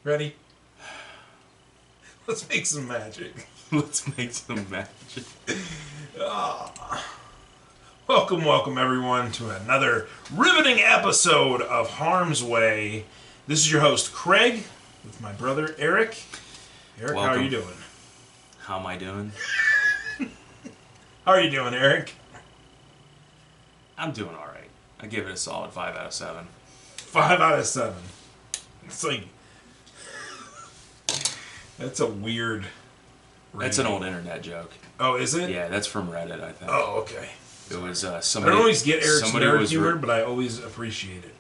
Ready? Let's make some magic. Let's make some magic. Welcome everyone to another riveting episode of Harm's Way. This is your host Craig with my brother Eric. Eric, Welcome. how are you doing? How am I doing? How are you doing, Eric? I'm doing all right. I give it a solid 5 out of 7. 5 out of 7. It's like... That's a weird... That's an old internet joke. Oh, is it? Yeah, that's from Reddit, I think. Oh, okay. It was I somebody... don't always get Eric's somebody nerd was humor, but I always appreciate it.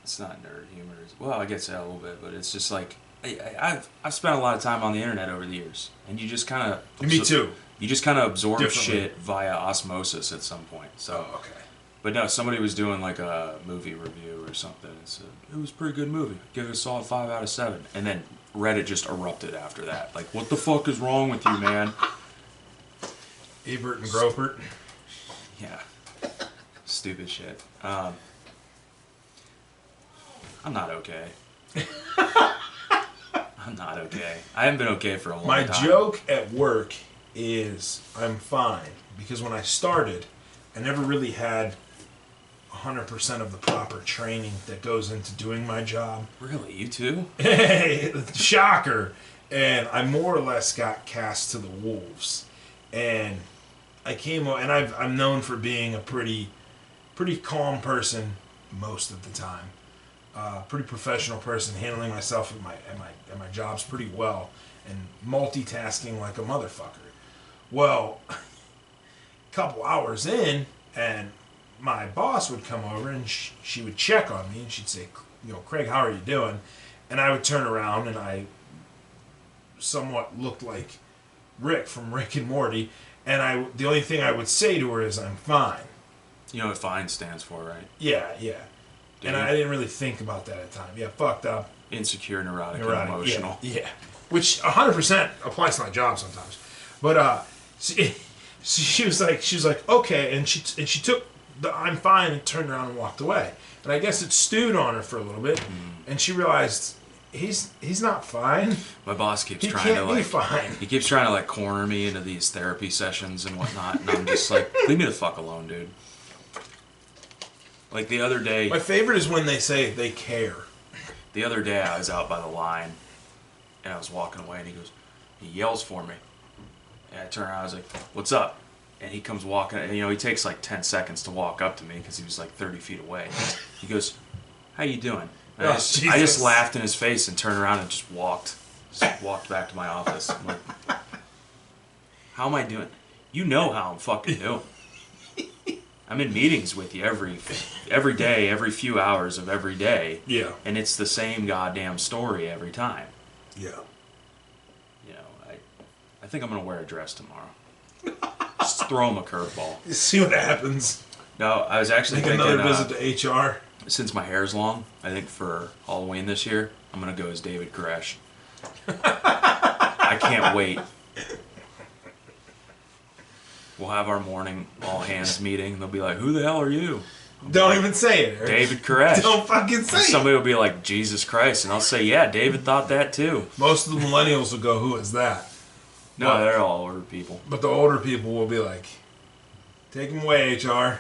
It's not nerd humor. Well, I guess a little bit, but it's just like... I've spent a lot of time on the internet over the years, and you just kind of... Me too. You just kind of absorb Differently. shit via osmosis at some point. So, Oh, okay. But no, somebody was doing like a movie review or something and said, it was a pretty good movie. Give it a solid 5 out of 7. And then Reddit just erupted after that. Like, what the fuck is wrong with you, man? Ebert and Gropert. Yeah. Stupid shit. I'm not okay. I'm not okay. I haven't been okay for a long My time. joke at work is I'm fine because when I started, I never really had 100% of the proper training that goes into doing my job. Really? You too? Hey, shocker. And I more or less got cast to the wolves. And I came and I'm known for being a pretty calm person most of the time. Pretty professional person, handling myself at my jobs pretty well, and multitasking like a motherfucker. Well, a couple hours in, and my boss would come over and she would check on me, and she'd say, Craig, how are you doing? And I would turn around, and I somewhat looked like Rick from Rick and Morty, and the only thing I would say to her is, I'm fine. You know what FINE stands for, right? Yeah. Do And you? I didn't really think about that at the time. Yeah, fucked up. Insecure, neurotic, and Neurotic, emotional. Yeah. Which 100% applies to my job sometimes. But she was like, okay, and she took the I'm fine and turned around and walked away. And I guess it stewed on her for a little bit, and she realized he's not fine. My boss keeps He trying can't to be fine. He keeps trying to like corner me into these therapy sessions and whatnot, and I'm just like, leave me the fuck alone, dude. Like the other day, My favorite is when they say they care. I was out by the line, and I was walking away, and he yells for me, and I turn around, I was like, "What's up?" And he comes walking, and he takes like 10 seconds to walk up to me because he was like 30 feet away. He goes, "How you doing?" And Oh, I just Jesus. laughed in his face and turned around and just walked back to my office. I'm like, how am I doing? You know how I'm fucking doing. I'm in meetings with you every day, every few hours of every day. Yeah. And it's the same goddamn story every time. Yeah. I think I'm going to wear a dress tomorrow. Just throw him a curveball. See what happens. No, I was actually Make thinking, another visit to HR. since my hair's long, I think for Halloween this year, I'm going to go as David Koresh. I can't wait. We'll have our morning all-hands meeting, and they'll be like, who the hell are you? Don't even say it, Eric. David Koresh. Don't fucking And say it. somebody will be like, Jesus Christ, and I'll say, yeah, David thought that too. Most of the millennials will go, who is that? No, Well- they're all older people. But the older people will be like, take him away, HR.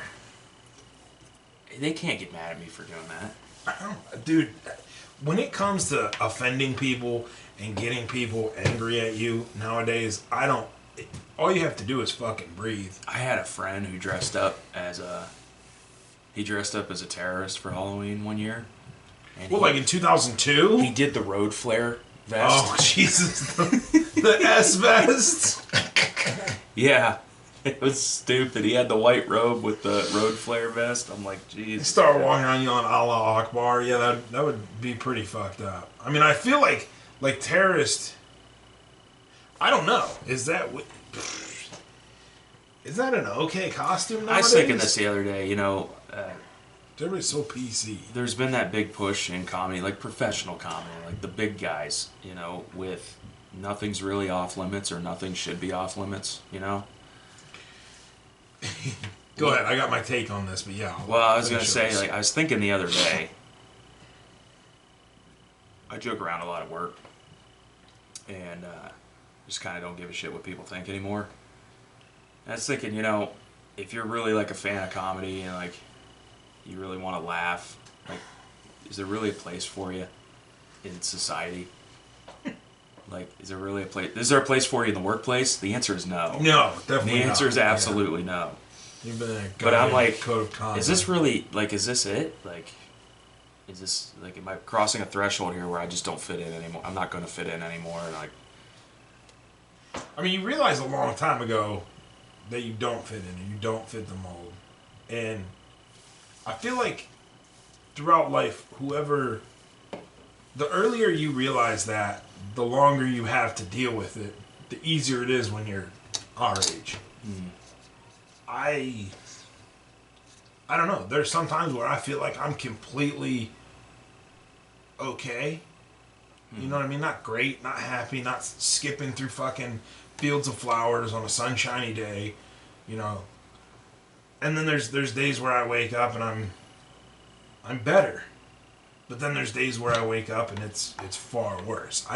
They can't get mad at me for doing that. I don't, dude, when it comes to offending people and getting people angry at you nowadays, all you have to do is fucking breathe. I had a friend who dressed up as a terrorist for Halloween one year. And Well, like in 2002? he did the road flare vest. Oh, Jesus. The S vest? Yeah. It was stupid. He had the white robe with the road flare vest. I'm like, jeez. Start walking around yelling Allah Akbar. Yeah, that would be pretty fucked up. I mean, I feel like terrorist. I don't know. Is that an okay costume nowadays? I was thinking this the other day, Everybody's so PC. there's been that big push in comedy, like professional comedy, like the big guys, with nothing's really off limits or nothing should be off limits, Go ahead. I got my take on this, but yeah. Well, I was going to finish say, yours. I was thinking the other day, I joke around a lot at work, and just kind of don't give a shit what people think anymore. And I was thinking, if you're really like a fan of comedy and like you really want to laugh, like, is there really a place for you in society? Like, is there really a place? Is there a place for you in the workplace? The answer is no. No, definitely The answer not. is absolutely no. You've been a But I'm like, code of conduct. is this really, like, is this it? Like, is this, like, am I crossing a threshold here where I just don't fit in anymore? I'm not going to fit in anymore. And like, I mean, you realized a long time ago that you don't fit in and you don't fit the mold. And I feel like throughout life, the earlier you realize that, the longer you have to deal with it, the easier it is when you're our age. I don't know. There's some times where I feel like I'm completely okay. You know what I mean? Not great, not happy, not skipping through fucking fields of flowers on a sunshiny day, And then there's days where I wake up and I'm better. But then there's days where I wake up and it's far worse.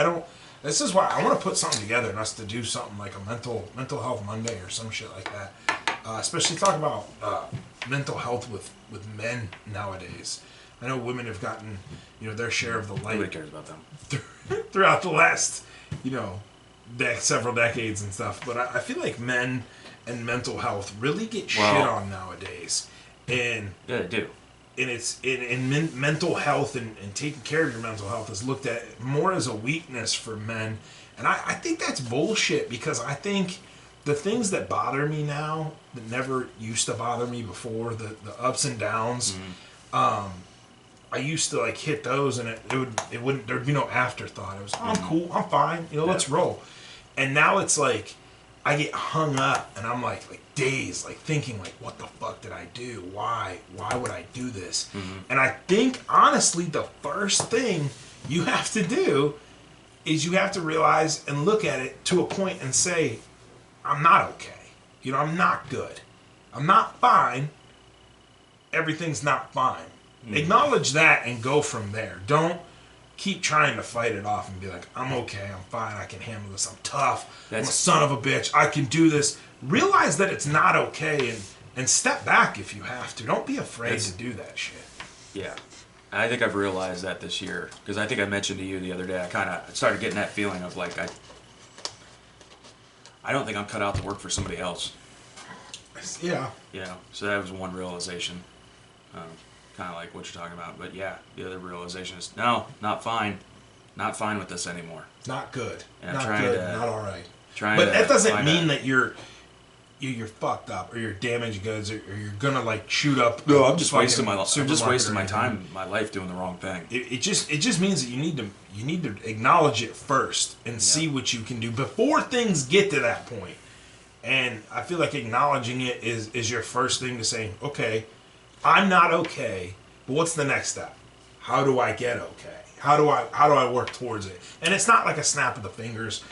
This is why I want to put something together and us to do something like a mental health Monday or some shit like that. Especially talk about mental health with men nowadays. I know women have gotten, their share of the light. nobody cares about them. Throughout the last, several decades and stuff. But I feel like men and mental health really get shit on nowadays. And Yeah, they do. and it's mental health and taking care of your mental health is looked at more as a weakness for men. And I think that's bullshit, because I think the things that bother me now that never used to bother me before, the ups and downs, I used to like hit those and it wouldn't, there'd be no afterthought. It was, I'm cool, I'm fine, let's roll. And now it's like I get hung up and I'm like days like thinking like, what the fuck did I do? Why would I do this? And I think honestly the first thing you have to do is you have to realize and look at it to a point and say, I'm not okay. I'm not good. I'm not fine. Everything's not fine. Acknowledge that and go from there. Don't keep trying to fight it off and be like, I'm okay, I'm fine, I can handle this, I'm tough, I'm a son of a bitch, I can do this. Realize that it's not okay and step back if you have to. Don't be afraid to do that shit. Yeah. I think I've realized that this year, because I think I mentioned to you the other day, I kind of started getting that feeling of like, I don't think I'm cut out to work for somebody else. Yeah. So that was one realization. Kind of like what you're talking about. But yeah, the other realization is, no, not fine. Not fine with this anymore. Not good. And not I'm good, not all right. But that doesn't mean that you're fucked up or you're damaged goods or you're gonna like shoot up. No, I'm just wasting my time, my life doing the wrong thing. It just means that you need to acknowledge it first and see what you can do before things get to that point. And I feel like acknowledging it is your first thing to say, okay, I'm not okay, but what's the next step? How do I get okay? How do I work towards it? And it's not like a snap of the fingers,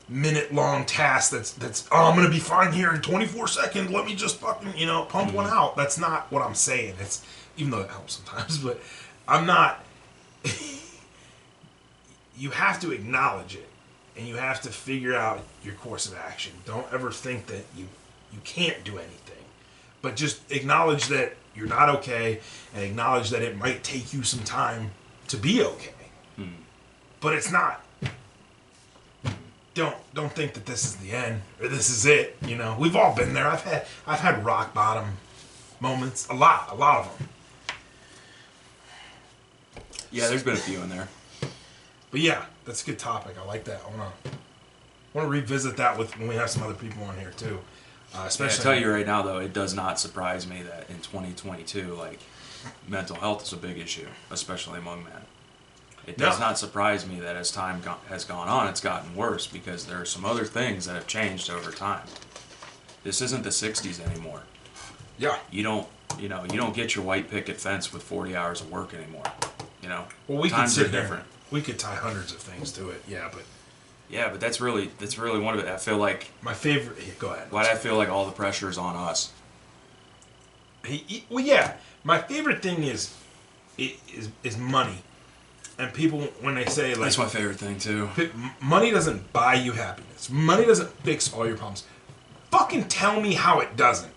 minute-long task that's I'm gonna be fine here in 24 seconds. Let me just fucking pump one out. That's not what I'm saying. It's, even though it helps sometimes, but I'm not. You have to acknowledge it, and you have to figure out your course of action. Don't ever think that you can't do anything, but just acknowledge that you're not okay, and acknowledge that it might take you some time to be okay. But it's not. Don't think that this is the end or this is it. We've all been there. I've had rock bottom moments. A lot of them. Yeah, there's been a few in there. But yeah, that's a good topic. I like that. I want to revisit that when we have some other people on here too. Especially, I tell you right now though, it does not surprise me that in 2022, like, mental health is a big issue, especially among men. It does not surprise me that as time has gone on, it's gotten worse, because there are some other things that have changed over time. This isn't the 60s anymore. Yeah. You don't get your white picket fence with 40 hours of work anymore. Well, times are different. We could tie hundreds of things to it. Yeah, but that's really one of it. I feel like my favorite. Yeah, go ahead. Why do I feel like all the pressure is on us? Well, yeah. My favorite thing is money. And people, when they say like, That's my favorite thing too. Money doesn't buy you happiness. Money doesn't fix all your problems. Fucking tell me how it doesn't.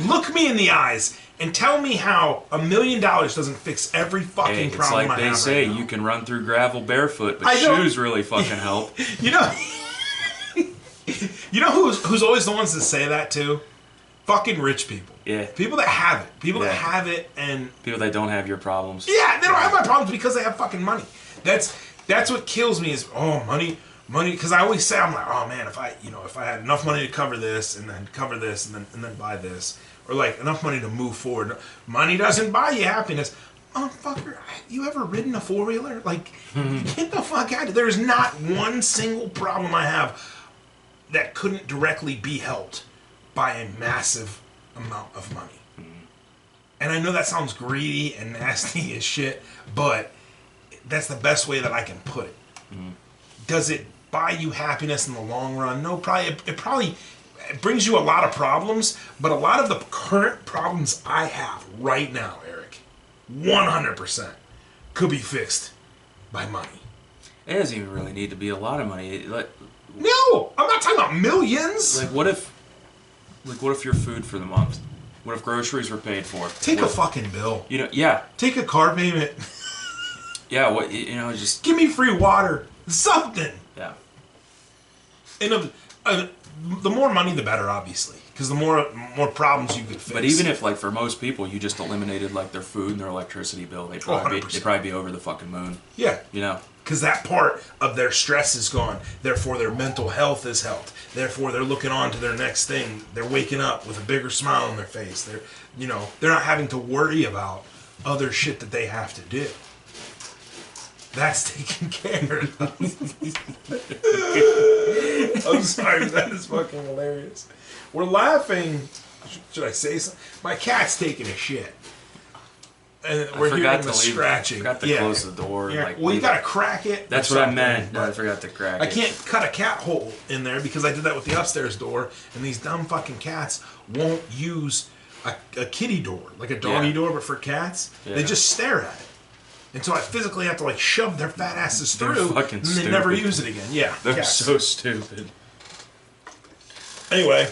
Look me in the eyes and tell me how $1 million doesn't fix every fucking It's problem like I they have say, right now. you can run through gravel barefoot, but I know. shoes really fucking help. You know, you know who's always the ones that say that too? Fucking rich people. Yeah. People that have it. People that Yeah. have it and People that don't have your problems. yeah, they don't have my problems because they have fucking money. That's what kills me is money. Because I always say, I'm like, oh man, if I had enough money to cover this and then cover this and then buy this, or like enough money to move forward. Money doesn't buy you happiness. Motherfucker, you ever ridden a 4-wheeler? Like, get the fuck out of here. There's not one single problem I have that couldn't directly be helped by a massive amount of money. And I know that sounds greedy and nasty as shit, but that's the best way that I can put it. Does it buy you happiness in the long run? No, probably. It brings you a lot of problems, but a lot of the current problems I have right now, Eric, 100% could be fixed by money. It doesn't even really need to be a lot of money. No, I'm not talking about millions. Like what if your food for the month? What if groceries were paid for? Take what a fucking bill. Yeah. Take a car payment. Yeah, just Give me free water. Something. yeah. And the more money, the better, obviously, because the more problems you could fix. But even if, like, for most people, you just eliminated, like, their food and their electricity bill, they'd probably 100%. be over the fucking moon. yeah, You know? because that part of their stress is gone. Therefore, their mental health is helped. Therefore, they're looking on to their next thing. They're waking up with a bigger smile on their face. They're not having to worry about other shit that they have to do. That's taken care of. I'm sorry, that is fucking hilarious. We're laughing. Should I say something? My cat's taking a shit. And we're hearing the scratching. Forgot to close the door. Yeah, Like, well, you gotta crack it. That's or what I something, meant. No, I but forgot to crack I it. can't cut a cat hole in there because I did that with the upstairs door, and these dumb fucking cats won't use a kitty door, like a doggy door, but for cats. Yeah. They just stare at it. And so I physically have to like shove their fat asses They're through, fucking and they never stupid. use it again. Yeah, They're cats. so stupid. Anyway,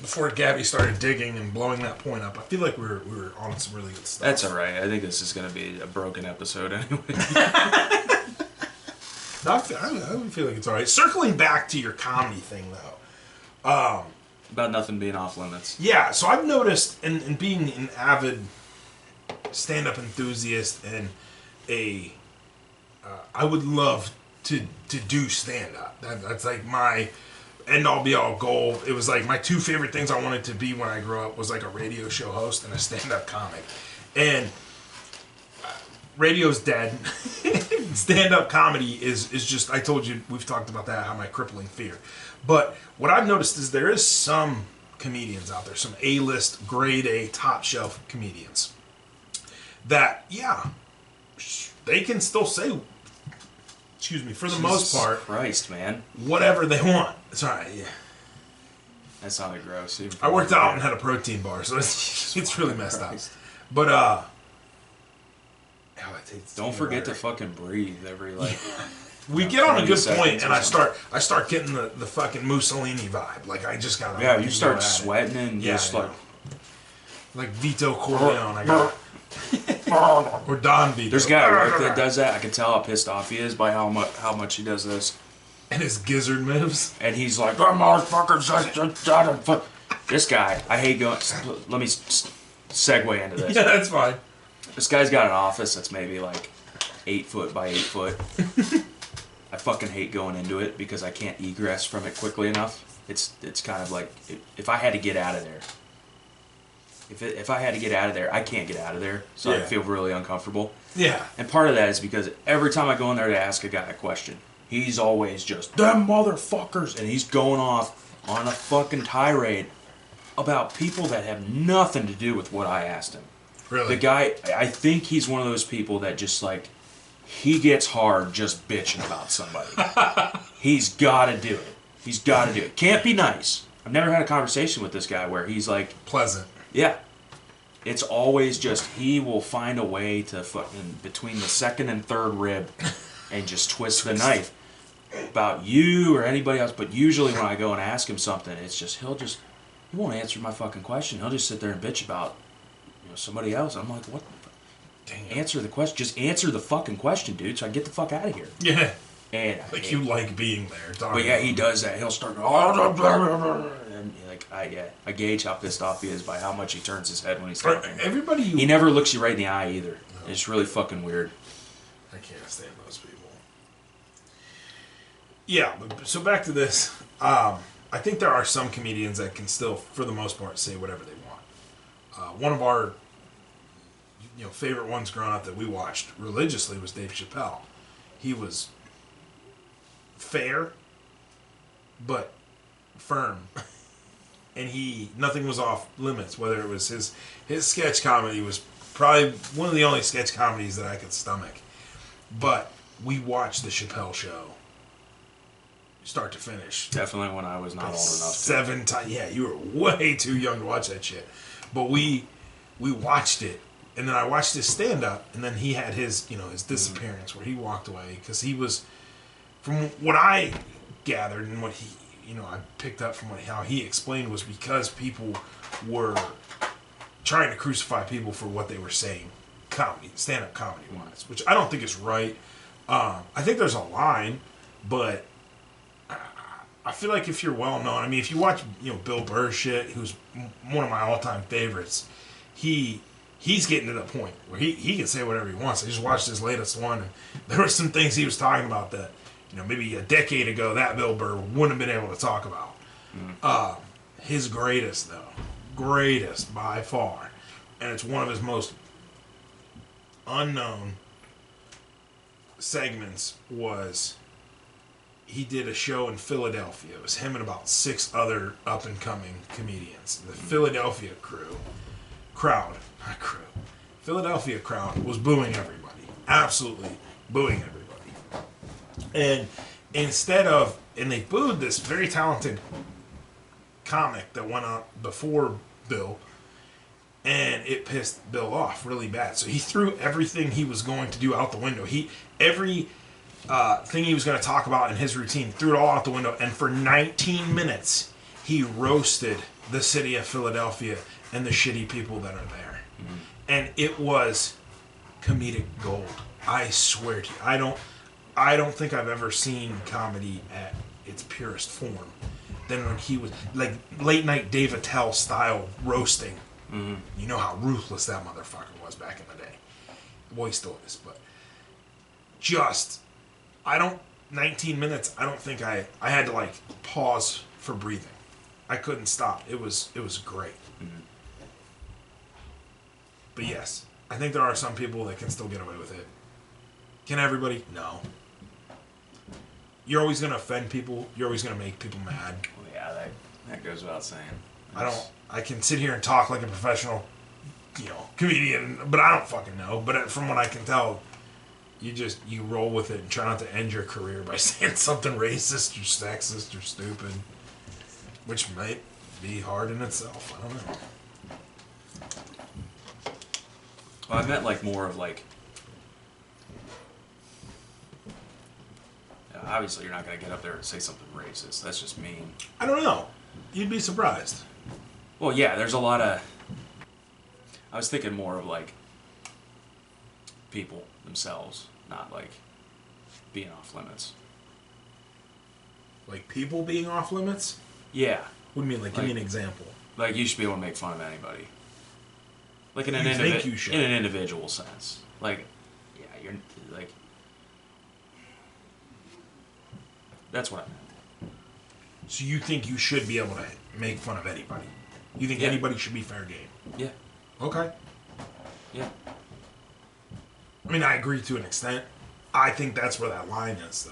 before Gabby started digging and blowing that point up, I feel like we were on some really good stuff. That's all right. I think this is going to be a broken episode anyway. I feel like it's all right. Circling back to your comedy thing, though. About nothing being off limits. Yeah, so I've noticed, in being an avid stand-up enthusiast and I would love to do stand-up. That's like my end-all be-all goal. It was like my two favorite things I wanted to be when I grew up was like a radio show host and a stand-up comic. And radio's dead. Stand-up comedy is just, I told you, we've talked about that, how my crippling fear. But what I've noticed is there is some comedians out there, some A-list, grade A, top-shelf comedians that, yeah, they can still say, excuse me, for the most part, Christ, man. whatever they want. Sorry, yeah. That sounded gross. I worked out and had a protein bar, so it's really messed up. But, Don't forget to fucking breathe every, like... we get on a 20 good seconds point, and or I start getting the fucking Mussolini vibe. Like, I just gotta... Yeah, fucking you start go at it. sweating and Yeah, just I like... know. Like Vito Corleone, I got or Don Vito. There's a guy at work that does that. I can tell how pissed off he is by how much he does this. And his gizzard moves. And he's like, "That motherfucker." This guy, I hate going... Let me segue into this. Yeah, that's fine. This guy's got an office that's maybe like 8 foot by 8 foot. I fucking hate going into it because I can't egress from it quickly enough. It's kind of like if I had to get out of there. If I had to get out of there, I can't get out of there, so I Yeah. feel really uncomfortable. Yeah. And part of that is because every time I go in there to ask a guy a question, he's always just, "Them motherfuckers," and he's going off on a fucking tirade about people that have nothing to do with what I asked him. Really? The guy, I think he's one of those people that just like, he gets hard just bitching about somebody. He's got to do it. He's got to do it. Can't be nice. I've never had a conversation with this guy where he's like, Pleasant. yeah. It's always just he will find a way to fucking between the second and third rib and just twist the knife about you or anybody else. But usually when I go and ask him something, it's just he won't answer my fucking question. He'll just sit there and bitch about somebody else. I'm like, what? Dang it. Answer the question. Just answer the fucking question, dude. So I get the fuck out of here. Yeah. And Like you like being there. but yeah, he does that. He'll start going, and like I gauge how pissed off he is by how much he turns his head when he's talking. Everybody He never looks you right in the eye either. No. It's really fucking weird. I can't stand those people. Yeah, so back to this. I think there are some comedians that can still, for the most part, say whatever they want. One of our favorite ones growing up that we watched religiously was Dave Chappelle. He was fair, but firm. And nothing was off limits, whether it was his sketch comedy was probably one of the only sketch comedies that I could stomach. But we watched the Chappelle Show start to finish. Definitely when I was not old enough. 7 times. Yeah, you were way too young to watch that shit. But we watched it, and then I watched his stand-up, and then he had his disappearance where he walked away because he was, from what I gathered and what he, I picked up from how he explained, was because people were trying to crucify people for what they were saying, stand-up comedy-wise, which I don't think is right. I think there's a line, but I feel like if you're well-known, I mean, if you watch, Bill Burr shit, who's one of my all-time favorites, he's getting to the point where he can say whatever he wants. I just watched his latest one, and there were some things he was talking about that, maybe a decade ago, that Bill Burr wouldn't have been able to talk about. His greatest by far, and it's one of his most unknown segments, was he did a show in Philadelphia. It was him and about 6 other up-and-coming comedians. The Philadelphia Philadelphia crowd was booing everybody. Absolutely booing everybody. And and they booed this very talented comic that went out before Bill, and it pissed Bill off really bad. So he threw everything he was going to do out the window. Every thing he was going to talk about in his routine, threw it all out the window, and for 19 minutes, he roasted the city of Philadelphia and the shitty people that are there. Mm-hmm. And it was comedic gold. I swear to you. I don't think I've ever seen comedy at its purest form than when he was, like, late night Dave Attell style roasting. Mm-hmm. You know how ruthless that motherfucker was back in the day. Well, he still is, but 19 minutes, I don't think I had to, like, pause for breathing. I couldn't stop. It was great. Mm-hmm. But yes, I think there are some people that can still get away with it. Can everybody? No. You're always going to offend people. You're always going to make people mad. Well, yeah, that goes without saying. I can sit here and talk like a professional, comedian, but I don't fucking know. But from what I can tell, you roll with it and try not to end your career by saying something racist or sexist or stupid, which might be hard in itself. I don't know. Well, I meant like more of like, obviously you're not going to get up there and say something racist. That's just mean. I don't know. You'd be surprised. Well, yeah, there's a lot of, I was thinking more of like people themselves, not like being off limits. Like people being off limits? Yeah. What do you mean? Like, give me an example. Like you should be able to make fun of anybody. Like in an individual sense. Like, yeah, you're like, that's what I meant. So you think you should be able to make fun of anybody? You think anybody should be fair game? Yeah. Okay. Yeah. I mean, I agree to an extent. I think that's where that line is, though.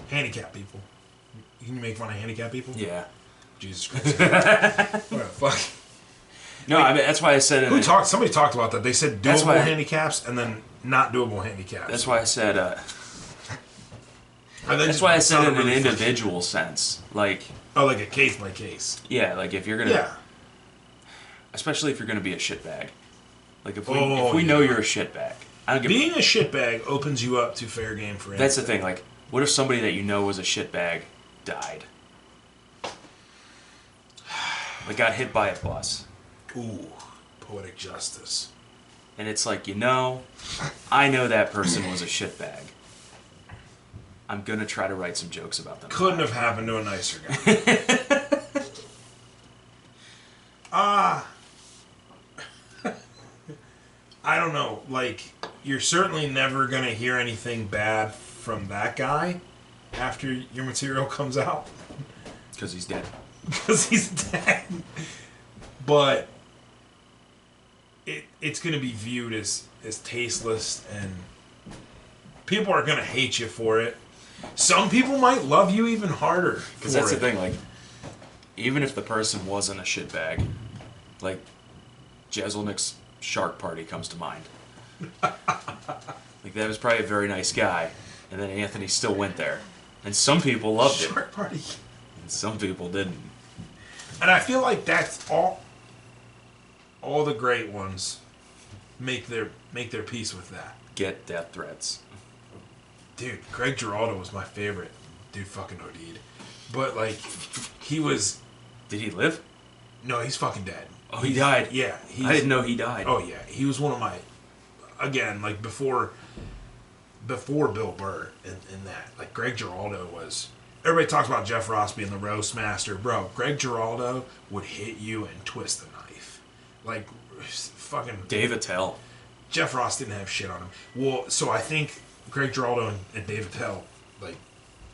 Handicapped people. You can make fun of handicapped people? Yeah. Jesus Christ. What the fuck? No, I mean, that's why I said it. Somebody talked about that. They said doable handicaps and then not doable handicaps. That's why I said, that's why I said in an individual sense. Like... Oh, like a case by case. Yeah, like if you're gonna... Yeah. especially if you're going to be a shitbag. Like if Oh, we know yeah. you're a shitbag, I don't give. Being a shitbag opens you up to fair game for anything. That's the thing. Like, what if somebody that you know was a shitbag died? Like, got hit by a bus. Ooh, poetic justice. And it's like, I know that person was a shitbag. I'm going to try to write some jokes about them. Couldn't have happened to a nicer guy. I don't know. Like, you're certainly never going to hear anything bad from that guy after your material comes out. Because he's dead. Because he's dead. But it's going to be viewed as tasteless, and people are going to hate you for it. Some people might love you even harder. Because that's the thing, like, even if the person wasn't a shitbag, like, Jeselnik's Shark Party comes to mind. Like, that was probably a very nice guy, and then Anthony still went there. And some people loved it, Shark Party. and some people didn't. And I feel like that's all the great ones make their peace with that. Get death threats. Dude, Greg Giraldo was my favorite. Dude fucking OD'd. But, like, he was... Did he live? No, he's fucking dead. Oh, he died? Yeah. I didn't know he died. Oh, yeah. He was one of my... Again, like, before Bill Burr in that. Like, Greg Giraldo was... Everybody talks about Jeff Ross being the roast master. Bro, Greg Giraldo would hit you and twist the knife. Like, fucking... Dave Attell. Jeff Ross didn't have shit on him. Well, so I think Greg Giraldo and Dave Attell, like,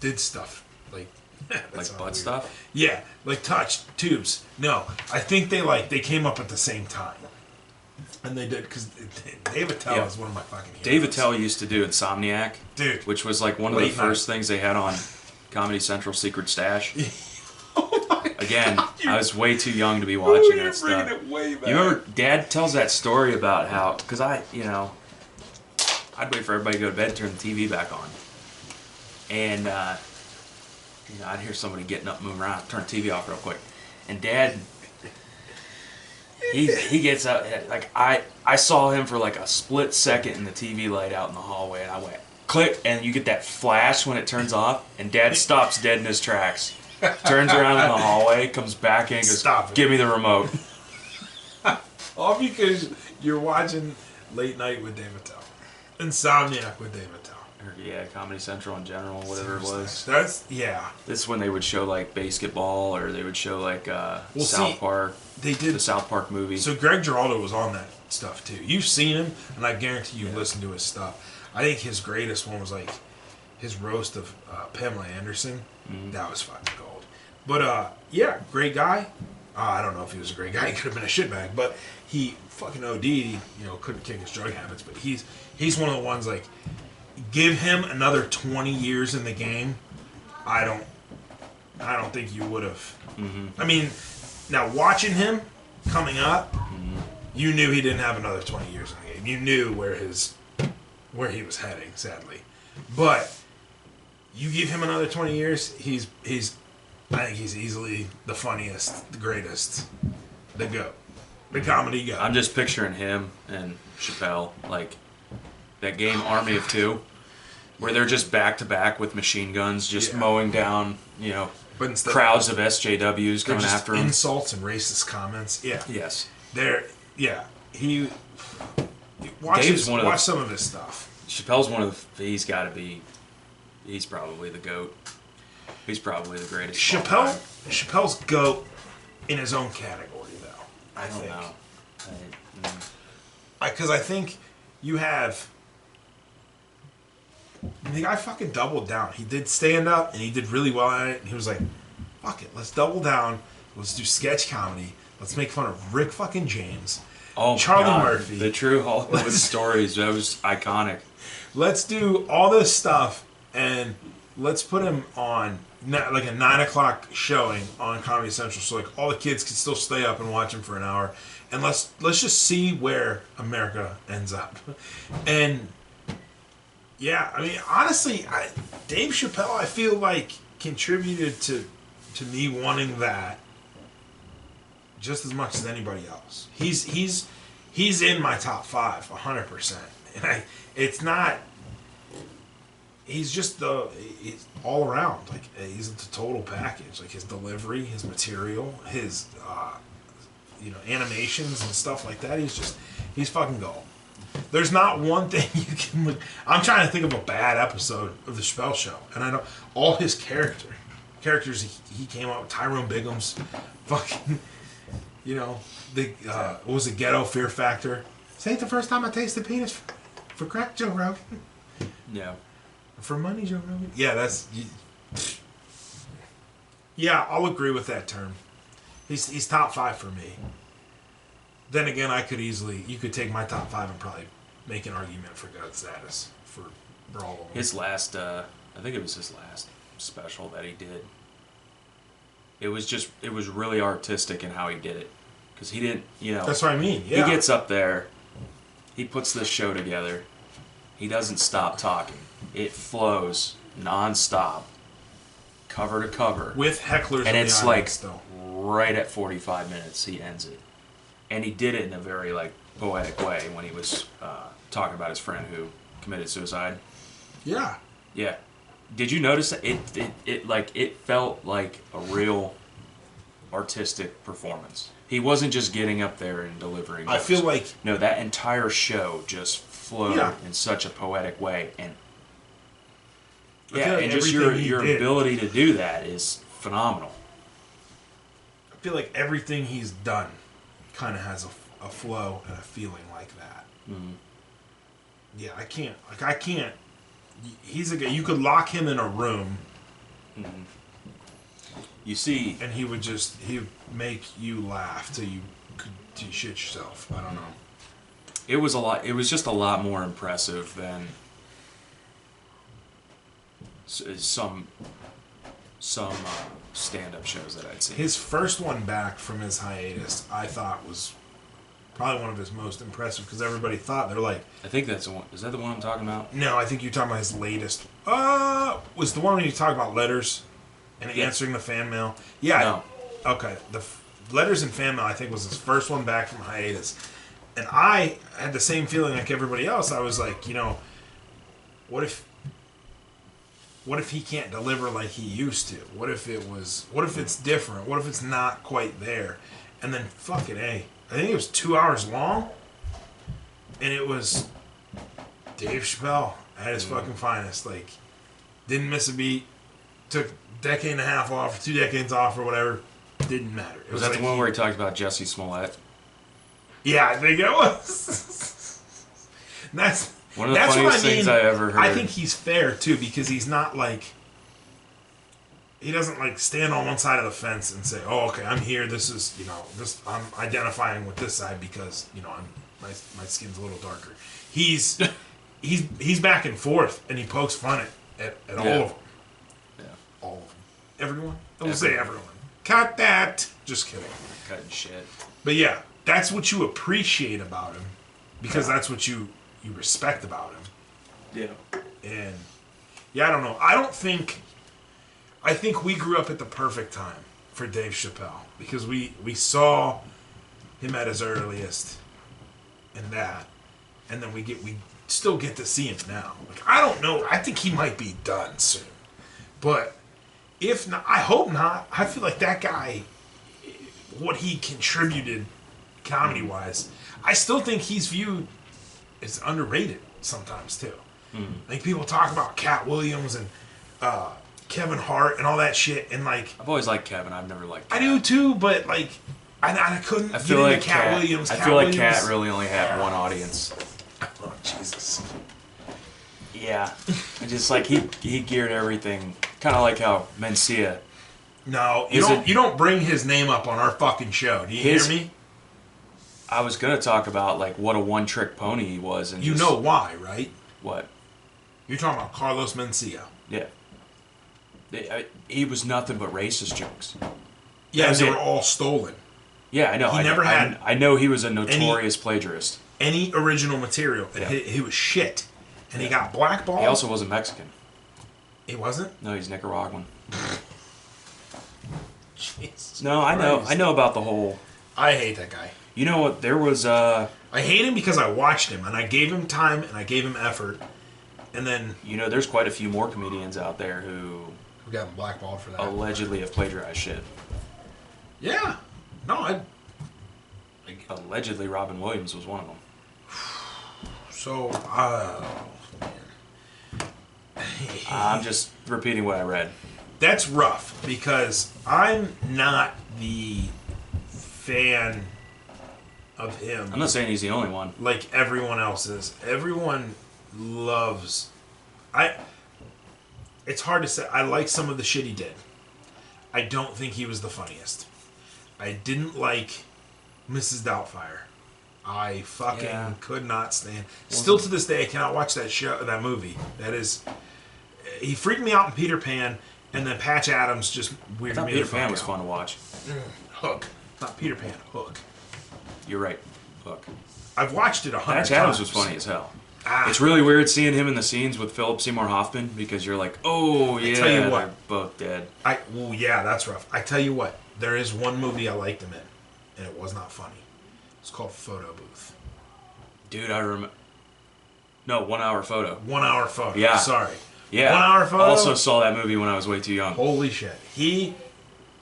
did stuff. Like... Like butt weird stuff? Yeah, like touched tubes. No, I think they came up at the same time, and they did because Dave Attell is one of my fucking heroes. Dave Attell used to do Insomniac, Dude, which was like one of the Late first things they had on Comedy Central Secret Stash. Oh my Again, God, I was way too young to be watching that stuff. it way back. You remember Dad tells that story about how, because I'd wait for everybody to go to bed and turn the TV back on, and I'd hear somebody getting up, moving around, turn the TV off real quick. And Dad, he gets up, like, I saw him for like a split second in the TV light out in the hallway, and I went, click, and you get that flash when it turns off, and Dad stops dead in his tracks. Turns around in the hallway, comes back in and goes, Stop it. give me the remote. All because you're watching Late Night with Dave Attell. Insomniac with Dave Attell. Or, yeah, Comedy Central in general, whatever it was. That's, yeah. This is when they would show like basketball, or they would show like South Park. They did the South Park movie. So Greg Giraldo was on that stuff too. You've seen him, and I guarantee you've listened to his stuff. I think his greatest one was like his roast of Pamela Anderson. Mm-hmm. That was fucking gold. But yeah, great guy. I don't know if he was a great guy. He could have been a shitbag, but he fucking OD'd. Couldn't kick his drug habits. But he's one of the ones like, give him another 20 years in the game. I don't think you would have. Mm-hmm. I mean, now watching him coming up, you knew he didn't have another 20 years in the game. You knew where he was heading, sadly. But you give him another 20 years, I think he's easily the funniest, the greatest, the GOAT, the comedy GOAT. I'm just picturing him and Chappelle, like that game Army of Two, where they're just back to back with machine guns, just mowing down, but instead crowds of SJWs coming just after him. Insults and racist comments. Yeah. Yes. Watch some of his stuff. Chappelle's he's probably the GOAT. He's probably the greatest. Chappelle's GOAT in his own category, though. I don't think. know. Because I think you have... The guy fucking doubled down. He did stand up, and he did really well at it, and he was like, fuck it, let's double down. Let's do sketch comedy. Let's make fun of Rick fucking James. Oh, Charlie God. Murphy. The true Hollywood stories. That was iconic. Let's do all this stuff, and let's put him on like a 9 o'clock showing on Comedy Central, so like all the kids can still stay up and watch him for an hour, and let's just see where America ends up. And yeah, I mean, honestly, Dave Chappelle, I feel like contributed to me wanting that just as much as anybody else. He's in my top 5, 100%. And it's not. He's just he's all around. Like, he's the total package. Like, his delivery, his material, his animations and stuff like that. He's fucking gold. There's not one thing you can look. I'm trying to think of a bad episode of the Chappelle Show, and I know all his characters he came up with. Tyrone Biggums, fucking, what was it, Ghetto Fear Factor? This ain't the first time I tasted penis for crack, Joe Rogan. Yeah. For money, Joe Rogan. Yeah, yeah, I'll agree with that term. He's top 5 for me. Then again, you could take my top 5 and probably make an argument for God status for all of them. His last, I think it was his last special that he did. It was really artistic in how he did it. Because he didn't, That's what I mean, yeah. He gets up there, he puts this show together, he doesn't stop talking. It flows non-stop, cover to cover. With hecklers and it's like still. Right at 45 minutes he ends it. And he did it in a very poetic way when he was talking about his friend who committed suicide. Yeah. Yeah. Did you notice that it felt like a real artistic performance? He wasn't just getting up there and delivering. I feel like no, that entire show just flowed in such a poetic way, and and just your ability to do that is phenomenal. I feel like everything he's done kind of has a flow and a feeling like that. Mm-hmm. Yeah, I can't. He's a guy. You could lock him in a room. Mm-hmm. You see, and he would make you laugh till you shit yourself. I don't know. It was just a lot more impressive than some stand-up shows that I'd seen. His first one back from his hiatus, I thought, was probably one of his most impressive because everybody thought, they're like... I think that's the one. Is that the one I'm talking about? No, I think you're talking about his latest. Was the one when you talk about letters and answering the fan mail? Yeah. No. Okay. The letters and fan mail, I think, was his first one back from hiatus. And I had the same feeling like everybody else. I was like, what if he can't deliver like he used to? What if it's different? What if it's not quite there? And then fucking A. I think it was 2 hours long. And it was Dave Chappelle at his fucking finest. Like, didn't miss a beat. Took a decade and a half off, or 2 decades off, or whatever. Didn't matter. Was that the one where he talked about Jussie Smollett? Yeah, I think it was. That's one of the funniest things I ever heard. I think he's fair too because he's not like he doesn't like stand on one side of the fence and say, "Oh, okay, I'm here. This is I'm identifying with this side because my skin's a little darker." He's back and forth and he pokes fun at all of them. Yeah, all of them. Everyone. I will say everyone. Cut that. Just kidding. Cutting shit. But yeah. That's what you appreciate about him, because that's what you respect about him. Yeah. And I don't know. I think we grew up at the perfect time for Dave Chappelle because we saw him at his earliest, and then we still get to see him now. Like, I don't know. I think he might be done soon, but if not, I hope not. I feel like that guy, what he contributed. Comedy-wise, I still think he's viewed as underrated sometimes too. Mm-hmm. Like people talk about Cat Williams and Kevin Hart and all that shit, and like I've always liked Kevin. I've never liked Cat. I do too, but like I couldn't. I feel get like Cat Williams. I feel like Cat really only had one audience. Oh Jesus. Yeah, just like he geared everything, kind of like how Mencia. No, you don't bring his name up on our fucking show. Do you hear me? I was gonna talk about like what a one-trick pony he was, and know why, right? What? You're talking about Carlos Mencia. Yeah. He was nothing but racist jokes. Yeah, they were all stolen. Yeah, I know. He never had. I know he was a notorious plagiarist. Any original material, he was shit, and he got blackballed. He also wasn't Mexican. He wasn't? No, he's Nicaraguan. Jesus. No, I know. I know about the whole I hate that guy. You know what? There was I hate him because I watched him and I gave him time and I gave him effort, and then there's quite a few more comedians out there who we got him blackballed for that. allegedly have plagiarized shit. Yeah. No, Allegedly, Robin Williams was one of them. So, I'm just repeating what I read. that's rough because I'm not the fan of him. I'm not saying he's the only one. Like everyone else is. Everyone loves. It's hard to say. I like some of the shit he did. I don't think he was the funniest. I didn't like Mrs. Doubtfire. I fucking could not stand. Still to this day, I cannot watch that movie. That is, he freaked me out in Peter Pan, and then Patch Adams just weirded me. Peter Pan was fun to watch. Hook, not Peter Pan. Hook. You're right. Look, I've watched it 100 times. Patch Adams was funny as hell. It's really weird seeing him in the scenes with Philip Seymour Hoffman because you're like, oh yeah, tell you what, they're both dead. Well, yeah, that's rough. I tell you what, there is one movie I liked him in, and it was not funny. It's called Photo Booth. Dude, I remember. No, 1 Hour Photo. 1 Hour Photo. Yeah. Sorry. Yeah. 1 Hour Photo. Also saw that movie when I was way too young. Holy shit.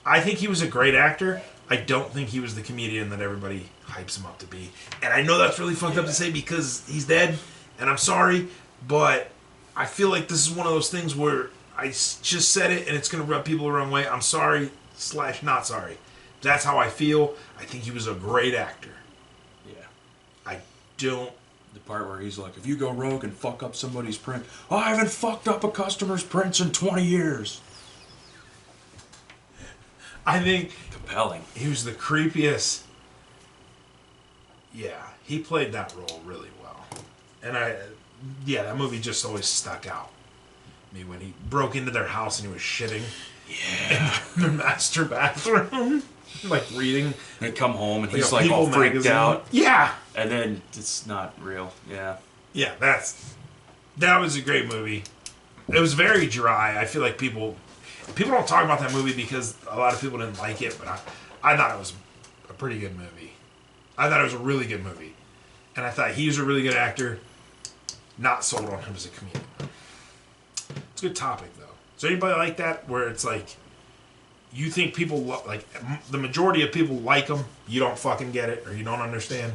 I think he was a great actor. I don't think he was the comedian that everybody hypes him up to be. And I know that's really fucked up to say because he's dead, and I'm sorry, but I feel like this is one of those things where I just said it and it's going to rub people the wrong way. I'm sorry / not sorry. That's how I feel. I think he was a great actor. Yeah. I don't... The part where he's like, if you go rogue and fuck up somebody's print, I haven't fucked up a customer's prints in 20 years. I think... Compelling. He was the creepiest... Yeah, he played that role really well. And that movie just always stuck out. I mean, when he broke into their house and he was shitting in the master bathroom, like reading. And come home and he's like like all People freaked magazine. out. Yeah. And then it's not real. Yeah. Yeah, that was a great movie. It was very dry. I feel like people don't talk about that movie because a lot of people didn't like it, but I thought it was a pretty good movie. I thought it was a really good movie. And I thought he was a really good actor. Not sold on him as a comedian. It's a good topic, though. Is there anybody like that where it's like, you think people, like, the majority of people like him, you don't fucking get it, or you don't understand?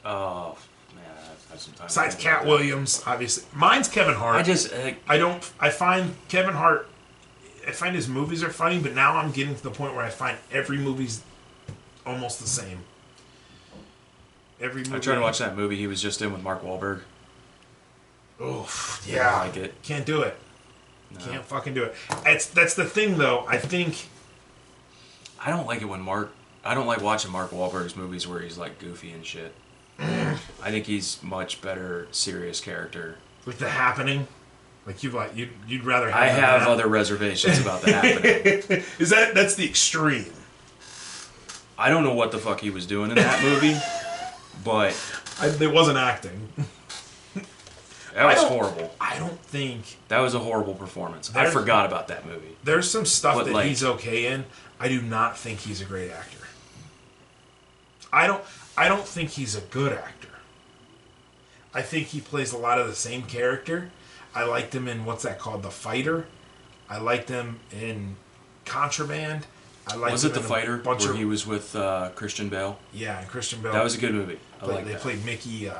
Oh, man. I've some time. Besides Cat Williams, obviously. Mine's Kevin Hart. I find Kevin Hart, I find his movies are funny, but now I'm getting to the point where I find every movie's almost the same. Every movie. I tried to watch that movie he was just in with Mark Wahlberg. Oh, yeah. I don't like it. Can't do it. No. Can't fucking do it. That's the thing, though. I think... I don't like it when I don't like watching Mark Wahlberg's movies where he's like goofy and shit. I think he's much better serious character. With The Happening? Like you'd rather have... I have other reservations about The Happening. That's the extreme. I don't know what the fuck he was doing in that movie, but... It wasn't acting. That was horrible. I don't think... That was a horrible performance. I forgot about that movie. There's some stuff But, that like, he's okay in. I do not think he's a great actor. I don't think he's a good actor. I think he plays a lot of the same character. I liked him in, what's that called? The Fighter. I liked him in Contraband. Was it The Fighter where he was with Christian Bale? Yeah, and Christian Bale. That was a good movie. They played Mickey...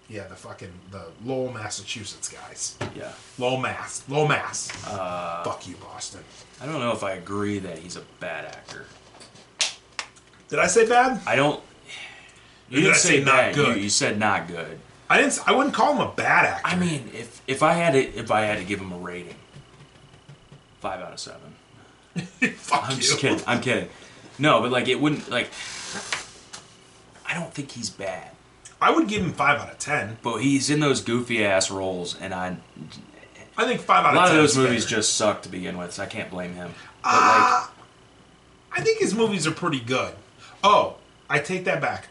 the Lowell, Massachusetts guys. Yeah. Lowell, Mass. Fuck you, Boston. I don't know if I agree that he's a bad actor. Did I say bad? I don't... You Did didn't I say say not bad. good? You said not good. I wouldn't call him a bad actor. I mean, if I had to give him a rating, 5 out of 7. Fuck I'm you. just kidding. I'm kidding. No, but like it wouldn't like. I don't think he's bad. I would give him 5 out of 10. But he's in those goofy ass roles, and I think 5 out of 10. A lot of those is movies fair. just suck to begin with, so I can't blame him. But I think his movies are pretty good. Oh, I take that back.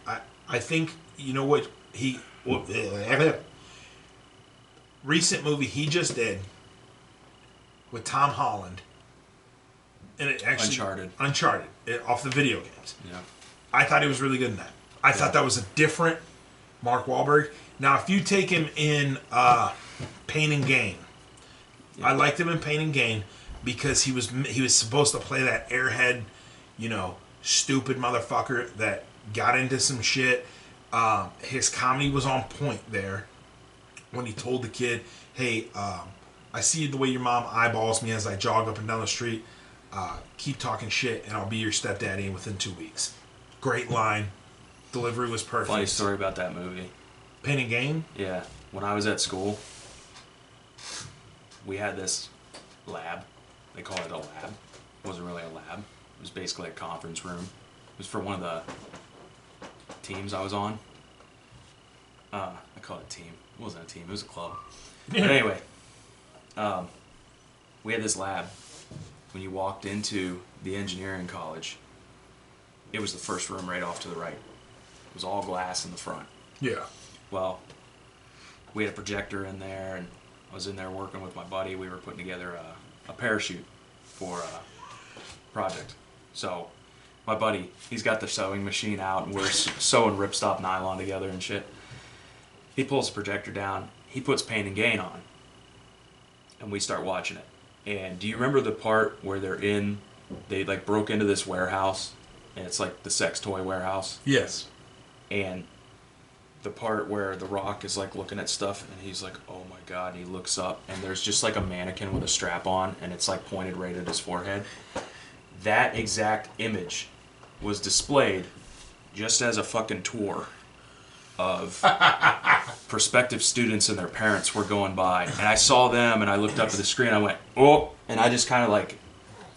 I think, you know what, recent movie he just did with Tom Holland And it actually Uncharted, off the video games. Yeah. I thought he was really good in that. I thought that was a different Mark Wahlberg. Now, if you take him in Pain and Gain, I liked him in Pain and Gain because he was supposed to play that airhead, stupid motherfucker that got into some shit. His comedy was on point there when he told the kid, hey, I see the way your mom eyeballs me as I jog up and down the street. Keep talking shit and I'll be your stepdaddy within 2 weeks. Great line. Delivery was perfect. Funny story about that movie. Pain and Gain? Yeah. When I was at school, we had this lab. They call it a lab. It wasn't really a lab. It was basically a conference room. It was for one of the teams I was on. I call it a team. It wasn't a team. It was a club. But anyway, we had this lab. When you walked into the engineering college, it was the first room right off to the right. It was all glass in the front. Yeah. Well, we had a projector in there, and I was in there working with my buddy. We were putting together a parachute for a project. So my buddy, he's got the sewing machine out, and we're sewing ripstop nylon together and shit. He pulls the projector down. He puts Pain and Gain on, and we start watching it. And do you remember the part where they like broke into this warehouse, and it's like the sex toy warehouse? Yes. And the part where The Rock is like looking at stuff, and he's like, oh my god, and he looks up, and there's just like a mannequin with a strap on, and it's like pointed right at his forehead. That exact image was displayed just as a fucking tour of prospective students and their parents were going by, and I saw them, and I looked up at the screen, I went, oh, and I just kind of like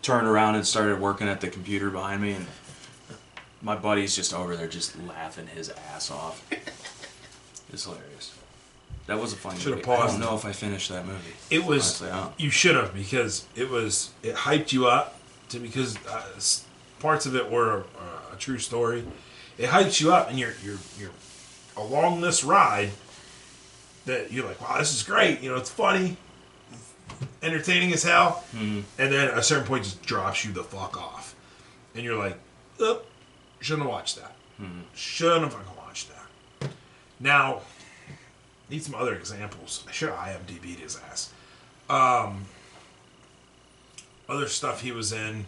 turned around and started working at the computer behind me, and my buddy's just over there just laughing his ass off. It's hilarious. That was a funny movie. I don't know if I finished that movie. It was. Honestly, you should have, because it hyped you up because parts of it were a true story. It hypes you up, and you're along this ride that you're like, wow, this is great. It's funny, entertaining as hell. Mm-hmm. And then at a certain point, just drops you the fuck off, and you're like, oh, shouldn't have watched that. Mm-hmm. Shouldn't have fucking watched that. Now, need some other examples. I should have IMDb'd his ass. Other stuff he was in.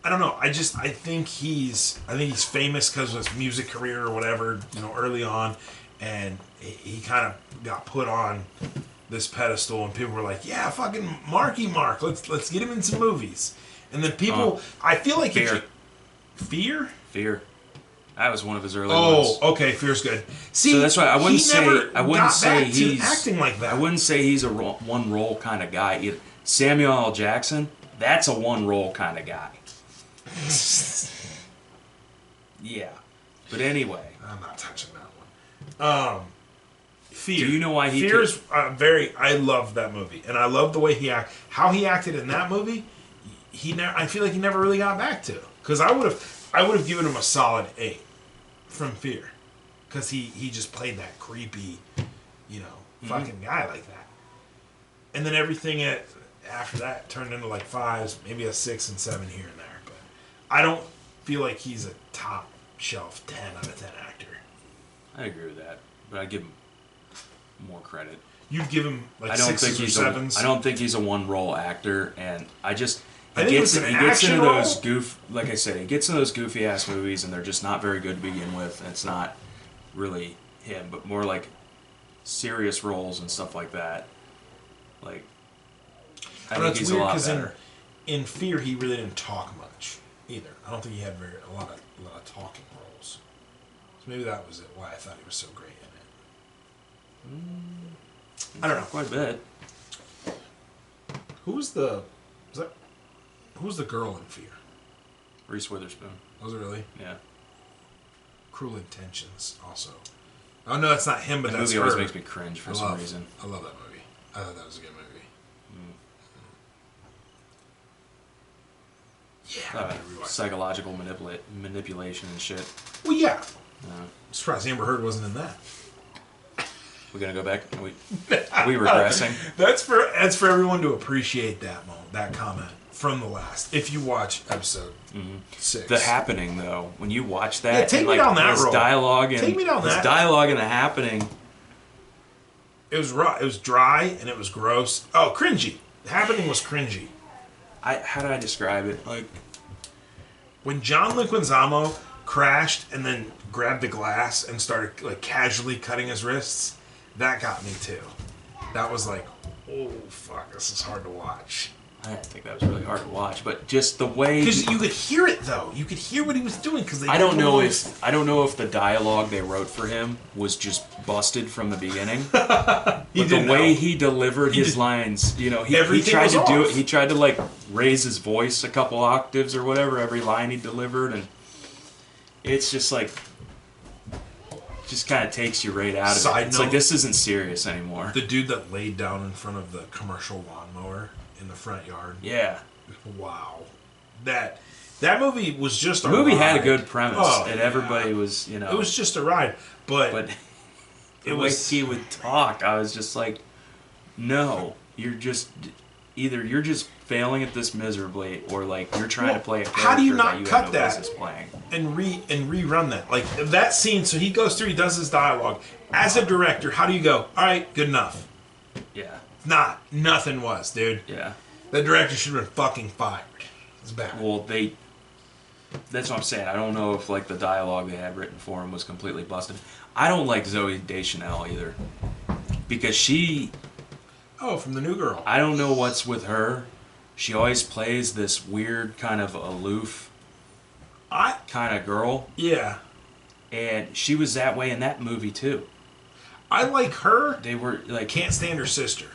I don't know. I think he's famous because of his music career or whatever, early on, and he kind of got put on this pedestal, and people were like, "Yeah, fucking Marky Mark. Let's get him in some movies." And then people, I feel like Fear. That was one of his early ones. Oh, okay, Fear's good. See, so that's why I wouldn't say he's acting like that. I wouldn't say he's a one role kind of guy either. Samuel L. Jackson, that's a one role kind of guy. Yeah, but anyway, I'm not touching that one. Fear. Do you know why he? Fear's I love that movie, and I love the way how he acted in that movie. I feel like he never really got back to, because I would have given him a solid 8 from Fear, because he just played that creepy, fucking guy like that, and then everything after that turned into like 5s, maybe a 6 and 7 here and there. But I don't feel like he's a top shelf 10 out of 10 actor. I agree with that, but I give him more credit. You'd give him like 6s or 7s. I don't think he's a one role actor, and he gets into those like I said, he gets into those goofy ass movies, and they're just not very good to begin with. And it's not really him, but more like serious roles and stuff like that. Like, I think he's a lot better. In Fear, he really didn't talk much either. I don't think he had a lot of talking roles. So maybe that was why I thought he was so great in it. I don't know. Quite a bit. Who was the girl in Fear? Reese Witherspoon. Was it really? Yeah. Cruel Intentions, also. Oh no, that's not him, but that's her. That movie always makes me cringe for some reason. I love that movie. I thought that was a good movie. Yeah. Psychological manipulation and shit. Well, yeah. I'm surprised Amber Heard wasn't in that. We're gonna go back. Are we regressing? That's for everyone to appreciate that moment, that comment from the last. If you watch episode 6. The Happening, though, when you watch that, Yeah, take and, me down that his road. dialogue and Take me down his that. dialogue in The Happening. It was raw. It was dry and it was gross. Oh, cringy. The Happening was cringy. How do I describe it? Like, When John Leguizamo crashed and then grabbed the glass and started like casually cutting his wrists, that got me too. That was like, oh fuck, this is hard to watch. I didn't think that was really hard to watch, but just the way Because you could hear it though. You could hear what he was doing. Because I don't know if the dialogue they wrote for him was just busted from the beginning. But the way he delivered his lines, you know, he tried to do it. He tried to like raise his voice a couple octaves or whatever every line he delivered, and it's just like, just kind of takes you right out of it. It's like, this isn't serious anymore. The dude that laid down in front of the commercial lawnmower in the front yard. Yeah. Wow. That movie was just the a movie ride. had a good premise, and yeah. everybody was, you know. It was just a ride, but the way he would talk, I was just like, no, you're just failing at this miserably, or like you're trying to play a character how do you not that you cut have no that business playing. and rerun that? Like that scene, so he goes through, he does his dialogue. As a director, how do you go, all right, good enough? Yeah. Nothing was, dude. Yeah. The director should have been fucking fired. It's bad. Well, that's what I'm saying. I don't know if like the dialogue they had written for him was completely busted. I don't like Zooey Deschanel either, because from the New Girl. I don't know what's with her. She always plays this weird kind of aloof kind of girl. Yeah. And she was that way in that movie too. I like her. They were like, Can't stand her sister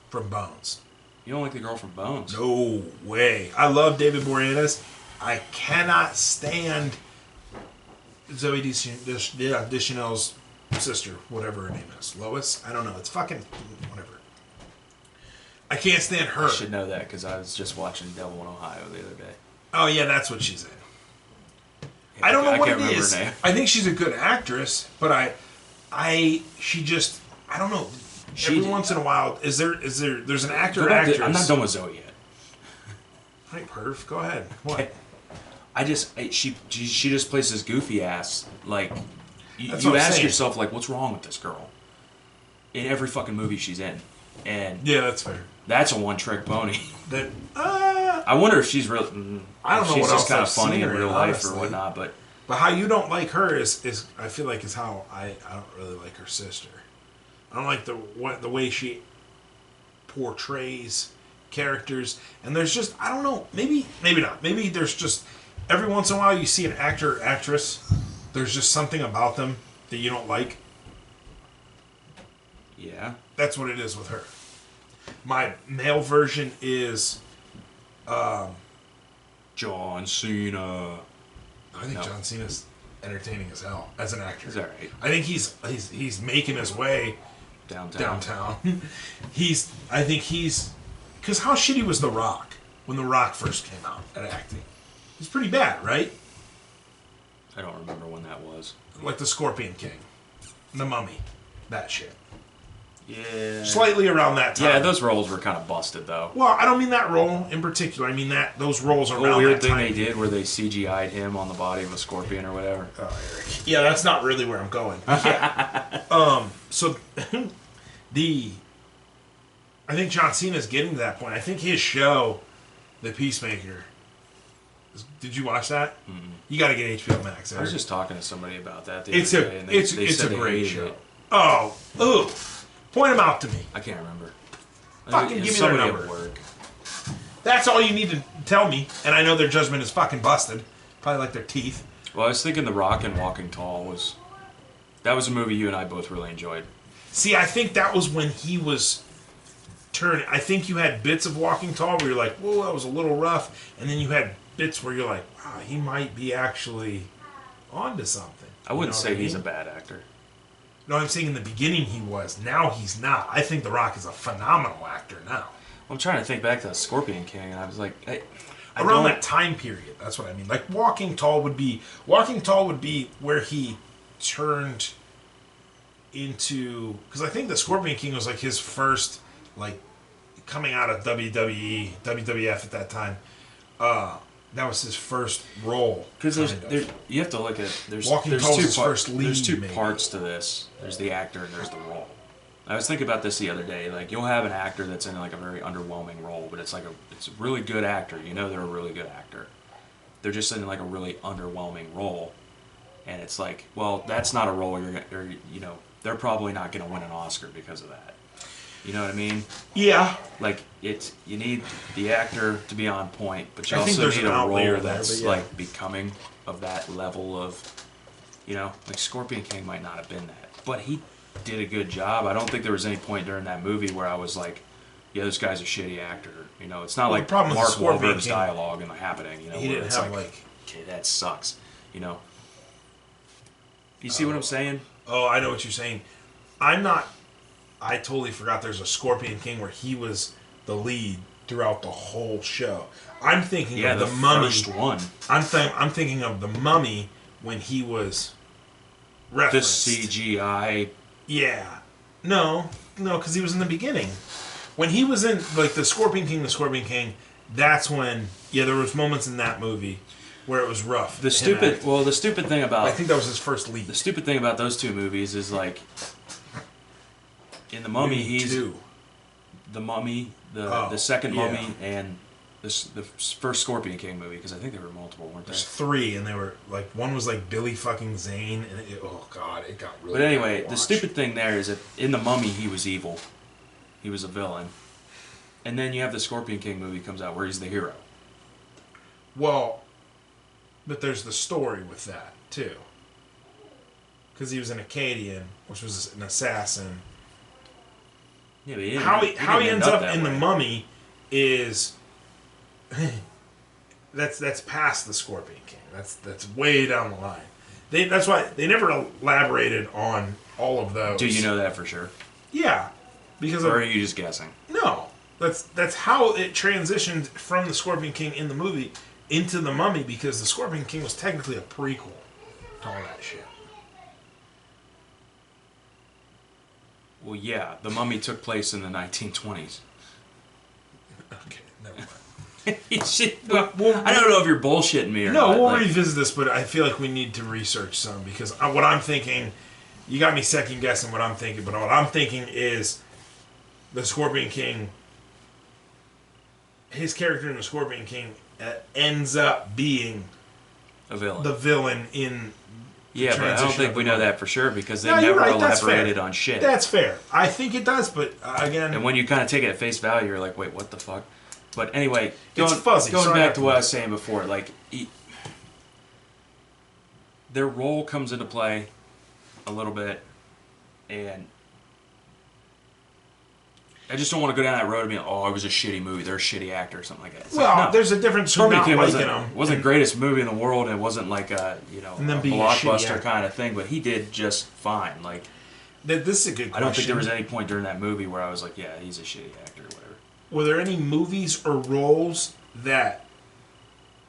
from Bones. you don't like the girl from Bones? No way. I love David Boreanaz. I cannot stand Zooey Deschanel's sister, whatever her name is. Lois? I don't know. It's fucking whatever. I can't stand her. I should know that because I was just watching Devil in Ohio the other day. Oh yeah, that's what she's in. Yeah, I don't know what can't it remember is. her name. I think she's a good actress, but she just, I don't know. Every once in a while, there's an actor or actress. I'm not done with Zoe yet. All right, Perf, go ahead. What? She just plays this goofy ass, like, you ask yourself, like, what's wrong with this girl? In every fucking movie she's in. And Yeah, that's fair. that's a one-trick pony. That I wonder if she's really, I don't know she's what just else kind I've of funny seen in her real in, life honestly. or whatnot, but how you don't like her is I feel like is how I don't really like her sister. I don't like the way she portrays characters, and there's just, I don't know, maybe not. Maybe there's just every once in a while you see an actor or actress, there's just something about them that you don't like. yeah. That's what it is with her. My male version is John Cena. I think No. John Cena's entertaining as hell as an actor. He's alright. I think he's making his way downtown. I think he's because how shitty was The Rock when The Rock first came out at acting? He's pretty bad, right? I don't remember when that was. Like the Scorpion King, The Mummy, that shit. Yeah. Slightly around that time. Yeah, those roles were kind of busted though. Well, I don't mean that role in particular. I mean those roles around The weird that thing time. they did where they CGI'd him on the body of a scorpion or whatever. Oh, Eric. Yeah, that's not really where I'm going. Yeah. So I think John Cena's getting to that point. I think his show, The Peacemaker. Did you watch that? Mm-hmm. You got to get HBO Max. Eric. I was just talking to somebody about that the It's other day, and they it's said a they great hated show. it. Oh, ooh. Point them out to me. I can't remember. Fucking give me their Somebody number. at work. That's all you need to tell me, and I know their judgment is fucking busted. Probably like their teeth. Well, I was thinking The Rock and Walking Tall was a movie you and I both really enjoyed. See, I think that was when he was turning. I think you had bits of Walking Tall where you're like, whoa, that was a little rough. And then you had bits where you're like, wow, he might be actually onto something. I wouldn't say he's a mean? bad actor. No, I'm saying in the beginning he was. Now he's not. I think The Rock is a phenomenal actor now. I'm trying to think back to Scorpion King, and I was like, Around that time period, that's what I mean. Like Walking Tall would be where he turned into, because I think the Scorpion King was like his first like coming out of WWE, WWF at that time. That was his first role. Because you have to look at there's There's two parts to this. There's the actor and there's the role. I was thinking about this the other day. Like you'll have an actor that's in like a very underwhelming role, but it's a really good actor. You know they're a really good actor. They're just in like a really underwhelming role, and it's like, well, that's not a role they're probably not going to win an Oscar because of that. You know what I mean? Yeah. Like you need the actor to be on point, but you I think also there's need an a outlier role there, that's but yeah. like becoming of that level of, like Scorpion King might not have been that, but he did a good job. I don't think there was any point during that movie where I was like, yeah, this guy's a shitty actor. It's not like Mark Wahlberg's dialogue in The Happening. He didn't have okay, that sucks. You see what I'm saying? Oh, I know what you're saying. I totally forgot there's a Scorpion King where he was the lead throughout the whole show. I'm thinking of the Mummy. First one. I'm thinking of the Mummy when he was referenced. The CGI. Yeah. No, because he was in the beginning. When he was in the Scorpion King, that's when there was moments in that movie where it was rough. The stupid thing about I think that was his first lead. The stupid thing about those two movies is like in The Mummy the Mummy, the second Mummy, and the first Scorpion King movie, because I think there were multiple, weren't there? There's three, and they were like, one was like Billy fucking Zane, and it got really. But anyway, the stupid thing there is that in The Mummy he was evil, he was a villain, and then you have the Scorpion King movie comes out where he's the hero. Well, but there's the story with that too, because he was an Akkadian, which was an assassin. Yeah, but how he ends up in The Mummy is that's past the Scorpion King. That's way down the line. That's why they never elaborated on all of those. Do you know that for sure? Yeah, or are you just guessing? No, that's how it transitioned from the Scorpion King in the movie into The Mummy, because the Scorpion King was technically a prequel to all that shit. Well, yeah, The Mummy took place in the 1920s. Okay, never mind. I don't know if you're bullshitting me or not. No, we'll revisit this, but I feel like we need to research some, because what I'm thinking, you got me second guessing what I'm thinking, but what I'm thinking is the Scorpion King, his character in the Scorpion King ends up being a villain. The villain in. Yeah, but I don't think we know that for sure, because they never elaborated on shit. That's fair. I think it does, but again... And when you kind of take it at face value, you're like, wait, what the fuck? But anyway, it's fuzzy. Going back to what I was saying before, like, their role comes into play a little bit, and I just don't want to go down that road and be like, oh, it was a shitty movie, they're a shitty actor or something like that. It's no. There's a difference between not liking him. It wasn't the greatest movie in the world, and it wasn't like a, a blockbuster kind of thing, but he did just fine. Like, this is a good question. I don't think there was any point during that movie where I was like, yeah, he's a shitty actor or whatever. Were there any movies or roles that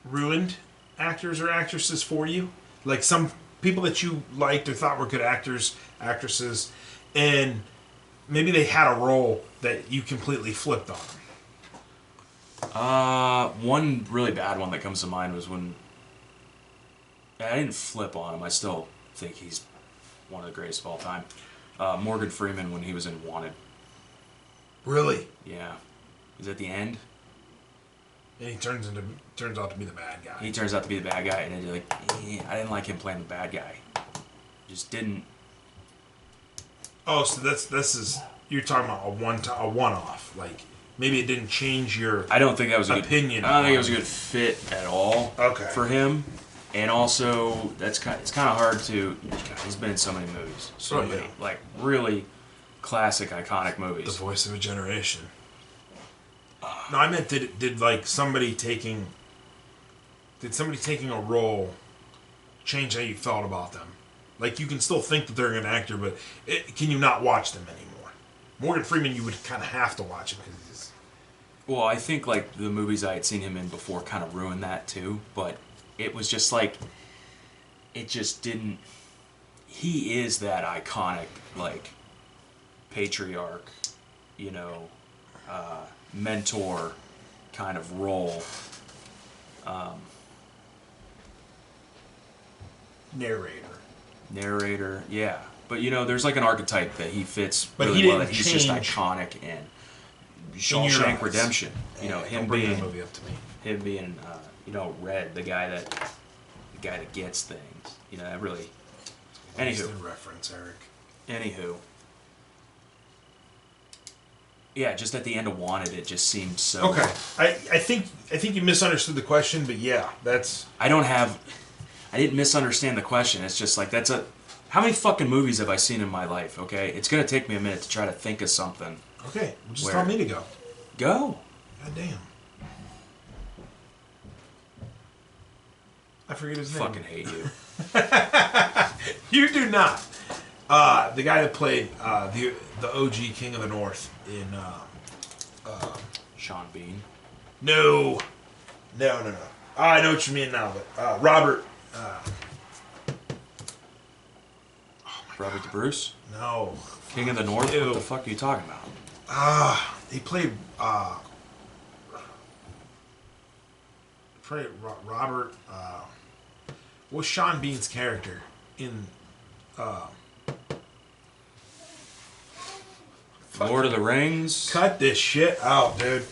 ruined actors or actresses for you? Like some people that you liked or thought were good actors, actresses, and maybe they had a role that you completely flipped on. One really bad one that comes to mind was when I didn't flip on him. I still think he's one of the greatest of all time. Morgan Freeman when he was in Wanted. Really? Yeah. He's at the end. And he turns out to be the bad guy. He turns out to be the bad guy, and I didn't like him playing the bad guy. Just didn't. Oh, so this is you're talking about a one-off. Like maybe it didn't change your. I don't think that was a opinion. I don't think it was a good fit at all. Okay. For him, and also it's kind of hard to. God, he's been in so many movies, so many like really classic, iconic movies. The voice of a generation. No, I meant did like somebody taking a role change how you felt about them? Like you can still think that they're an actor, but can you not watch them anymore? Morgan Freeman, you would kind of have to watch him because he's. Well, I think like the movies I had seen him in before kind of ruined that too, but it was just like it just didn't. He is that iconic like patriarch, mentor kind of role. Narrator, yeah. But there's like an archetype that he fits really well. That he's just iconic in. Shawshank Redemption. Him being movie up to me. Him being Red, the guy that gets things. That really. Anywho, reference, Eric. Anywho. Yeah, just at the end of Wanted, it just seemed so. Okay, I think you misunderstood the question, but yeah, that's. I didn't misunderstand the question. It's just like how many fucking movies have I seen in my life? Okay, it's gonna take me a minute to try to think of something. Okay, well, just tell me to go. Go. God damn. I forget his name. Fucking hate you. You do not. The guy that played the OG King of the North in Sean Bean. No. I know what you mean now, but Robert. Robert the Bruce. No. King of the North. Ew. What the fuck are you talking about? He played Robert. What was Sean Bean's character in? Lord of the Rings. Cut this shit out, dude.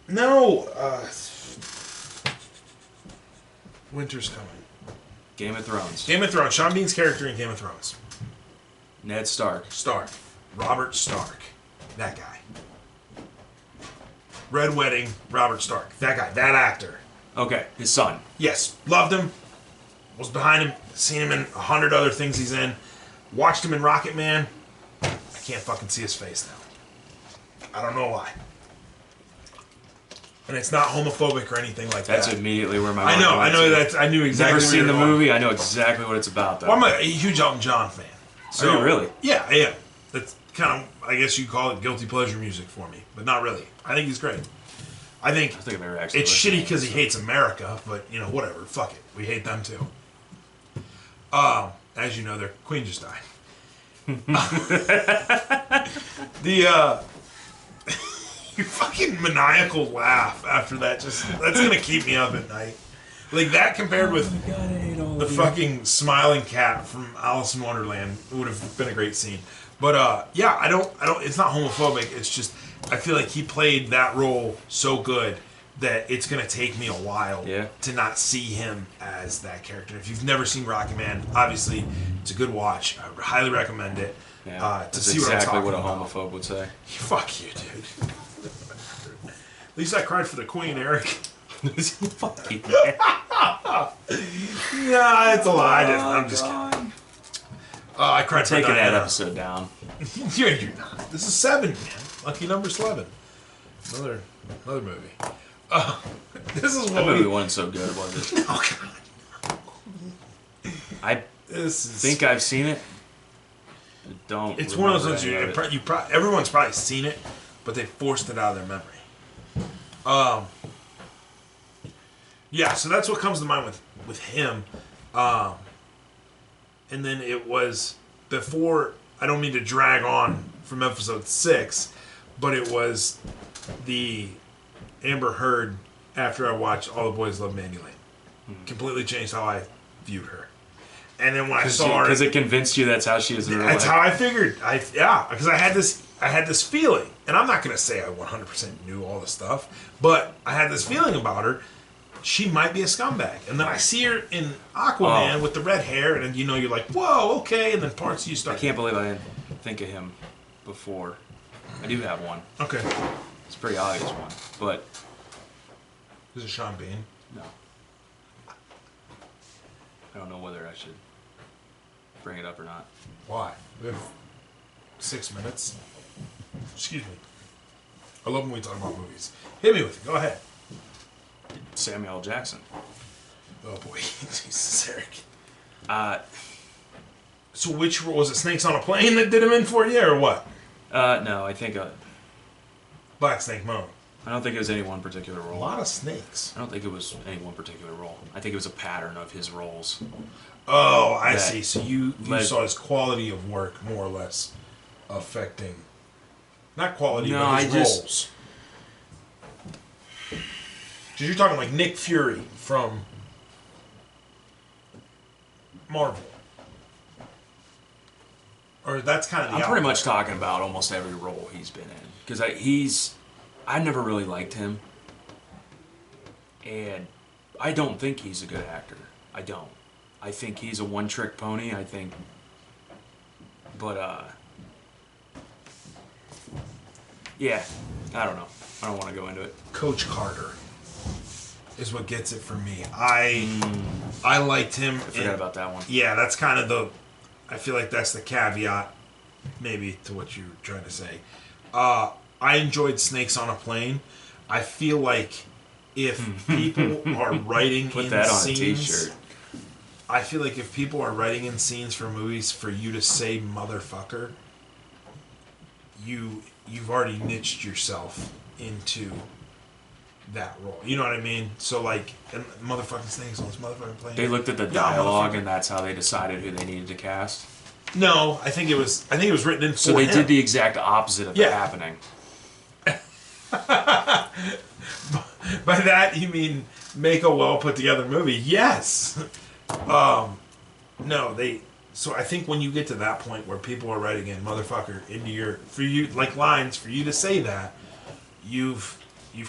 No. Winter's coming. Game of Thrones. Game of Thrones. Sean Bean's character in Game of Thrones. Ned Stark. Robert Stark. That guy. Red Wedding. Robert Stark. That guy. That actor. Okay, his son. Yes. Loved him. Was behind him. Seen him in 100 other things he's in. Watched him in Rocket Man. I can't fucking see his face now. I don't know why. And it's not homophobic or anything like that. That's immediately where my mind I know that. I knew exactly. Never seen the movie. I know exactly what it's about, though. Well, I'm a huge Elton John fan. So, are you really? Yeah, I am. That's kind of, I guess you call it guilty pleasure music for me, but not really. I think he's great. I think I've never actually it's shitty because he hates America, but whatever. Fuck it. We hate them too. As you know, their queen just died. Your fucking maniacal laugh after that that's gonna keep me up at night. Like that compared with the fucking smiling cat from Alice in Wonderland would have been a great scene. But yeah, I don't it's not homophobic, it's just I feel like he played that role so good that it's gonna take me a while to not see him as that character. If you've never seen Rocket Man, obviously it's a good watch. I highly recommend it. Yeah, to see exactly what a I'm talking about. homophobe would say. Fuck you, dude. At least I cried for the Queen, Eric. Fuck you. Yeah, it's a lie. I'm just kidding. I cried for taking that Diana. episode down. You're not. This is 7, man. Lucky number 11. Another movie. This is what That movie wasn't so good, was it? Oh God. I think I've seen it. I don't. It's one of those remember ones any of it. everyone's probably seen it, but they forced it out of their memory. Yeah, so that's what comes to mind with him. And then it was before. I don't mean to drag on from episode 6, but it was the Amber Heard after I watched All the Boys Love Mandy Lane. Completely changed how I viewed her. And then when I saw her, because it convinced you that's how she is in real life. that's how I figured. Because I had this feeling, and I'm not gonna say I 100% knew all the stuff, but I had this feeling about her. She might be a scumbag. And then I see her in Aquaman with the red hair, and you're like, whoa, okay. And then parts of you start. I can't believe I didn't think of him before. I do have one. Okay. It's a pretty obvious one, but Is it Sean Bean? no. I don't know whether I should bring it up or not. Why? We have 6 minutes. Excuse me. I love when we talk about movies. Hit me with it. Go ahead. Samuel L. Jackson. Oh boy, Jesus, Eric. So which was it? Snakes on a Plane that did him in for you, or what? No, I think Black Snake Moan. I don't think it was any one particular A role. lot of snakes. I don't think it was any one particular role. I think it was a pattern of his roles. Oh, I That see. So you led- saw his quality of work more or less affecting. Not quality, No, but his I just- roles. Because you're talking like Nick Fury from Marvel. Or that's kind of the I'm pretty much outlier. talking about almost every role he's been in. Because I never really liked him. And I don't think he's a good actor. I don't. I think he's a one-trick pony. But, yeah, I don't know. I don't want to go into it. Coach Carter is what gets it for me. I liked him. I forgot about that one. Yeah, that's kind of the. I feel like that's the caveat, maybe, to what you're trying to say. I enjoyed Snakes on a Plane. I feel like if people are writing Put in that on scenes, a t-shirt. I feel like if people are writing in scenes for movies for you to say motherfucker, you've already niched yourself into that role. You know what I mean? So like, and motherfucking Snakes on this motherfucking plane. They looked at the Yeah, dialogue, motherfucker. and that's how they decided who they needed to cast. No, I think it was written in for So they him. did the exact opposite of Yeah. it happening. By that you mean make a well put together movie? Yes. No, they. So I think when you get to that point where people are writing in motherfucker into your for you like lines for you to say that, you've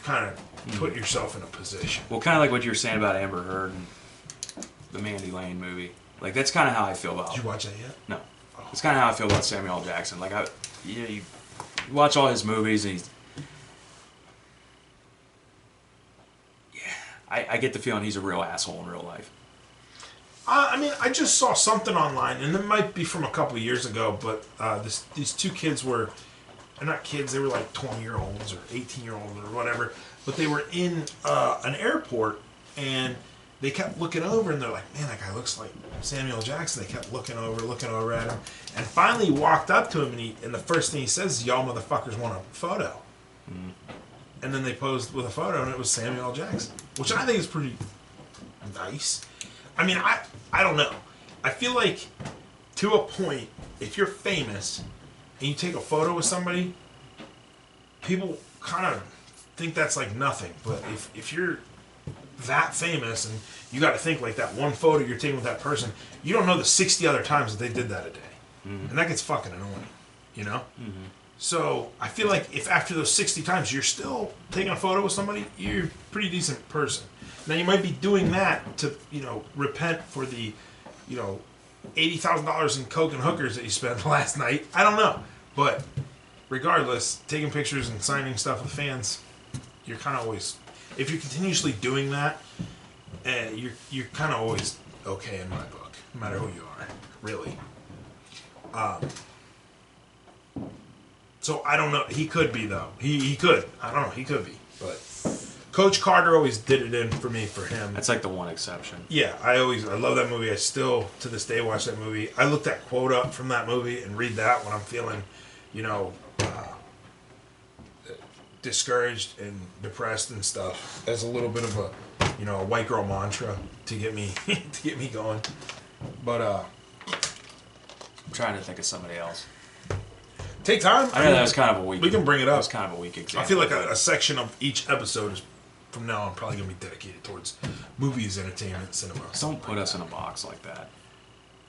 kind of put yourself in a position. Well, kind of like what you were saying about Amber Heard and the Mandy Lane movie. Like, that's kind of how I feel about. Did you watch that yet? No, it's kind of how I feel about Samuel L. Jackson. Like, you watch all his movies, and I get the feeling he's a real asshole in real life. I mean, I just saw something online, and it might be from a couple of years ago, but these two kids were, they're not kids, they were like 20-year-olds or 18-year-olds or whatever, but they were in an airport, and they kept looking over, and they're like, man, that guy looks like Samuel Jackson. They kept looking over at him, and finally he walked up to him, and the first thing he says is, y'all motherfuckers want a photo. Mm. And then they posed with a photo, and it was Samuel L. Jackson, which I think is pretty nice. I mean, I don't know. I feel like, to a point, if you're famous and you take a photo with somebody, people kind of think that's like nothing. But if you're that famous and you got to think like that one photo you're taking with that person, you don't know the 60 other times that they did that a day. Mm-hmm. And that gets fucking annoying, you know? Mm-hmm. So I feel like if after those 60 times you're still taking a photo with somebody, you're a pretty decent person. Now you might be doing that to, repent for the, $80,000 in coke and hookers that you spent last night. I don't know, but regardless, taking pictures and signing stuff with fans, you're kind of always, if you're continuously doing that, you're kind of always okay in my book, no matter who you are, really. So I don't know. He could be though. He could. I don't know. He could be, but. Coach Carter always did it in for me, for him. That's like the one exception. Yeah, I love that movie. I still, to this day, watch that movie. I look that quote up from that movie and read that when I'm feeling, discouraged and depressed and stuff as a little bit of a, a white girl mantra to get me, going. But, I'm trying to think of somebody else. Take time. I know that was kind of a weak. We can bring it up. That was kind of a weak example. I feel like a section of each episode is, from now on, probably going to be dedicated towards movies, entertainment, cinema. Don't put us in a box like that.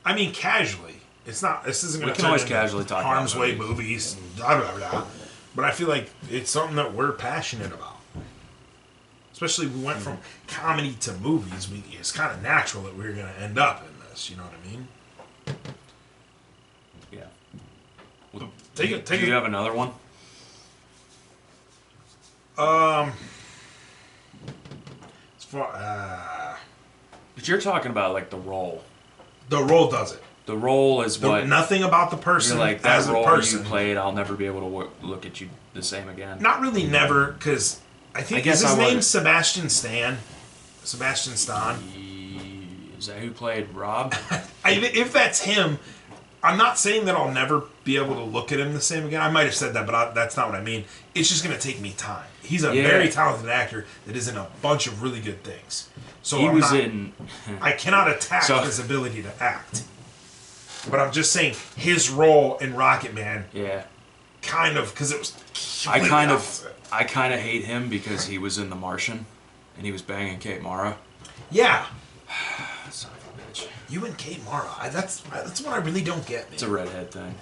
I mean, casually. It's not. This isn't going to. We can always casually talk about Harm's Way movies and blah blah blah. But I feel like it's something that we're passionate about. Especially we went from comedy to movies. It's kind of natural that we're going to end up in this. You know what I mean? Yeah. Well, Do you have another one? As far, But you're talking about like the role. the role does it. The role is what. Nothing about the person. You're like, that as role a person. you played, I'll never be able to look at you the same again. Not really, never, because I think guess is his I name would- Sebastian Stan. Sebastian Stan. Is that who played Rob? If that's him, I'm not saying that I'll never be able to look at him the same again. I might have said that, but that's not what I mean. It's just going to take me time. He's a very talented actor that is in a bunch of really good things. So He was in. I cannot attack So- his ability to act. But I'm just saying his role in Rocket Man Yeah. kind of, because it was I completely kind opposite. of hate him because he was in The Martian, and he was banging Kate Mara. Yeah. Son of a bitch. You and Kate Mara. That's what I really don't get, man. It's a redhead thing.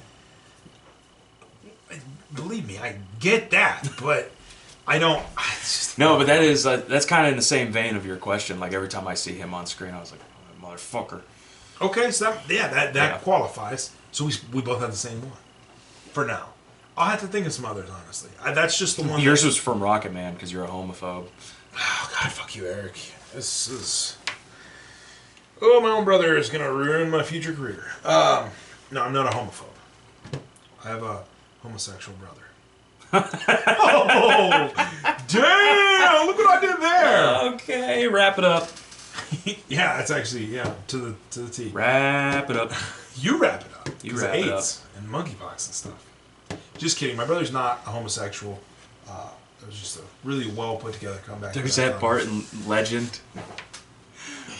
Believe me, I get that, but I don't. No, but that's kind of in the same vein of your question. Like every time I see him on screen, I was like, oh, motherfucker. Okay, so that qualifies. So we both have the same one for now. I'll have to think of some others, honestly. That's just the one. Yours was from Rocket Man because you're a homophobe. Oh God, fuck you, Eric. This is. Oh, my own brother is gonna ruin my future career. No, I'm not a homophobe. I have a homosexual brother. Oh, damn! Look what I did there. Okay, wrap it up. Yeah, it's actually to the T. Wrap it up. You wrap it up. You 'Cause wrap it AIDS and monkeypox and stuff. Just kidding. My brother's not a homosexual. It was just a really well put together comeback. There's that part in Legend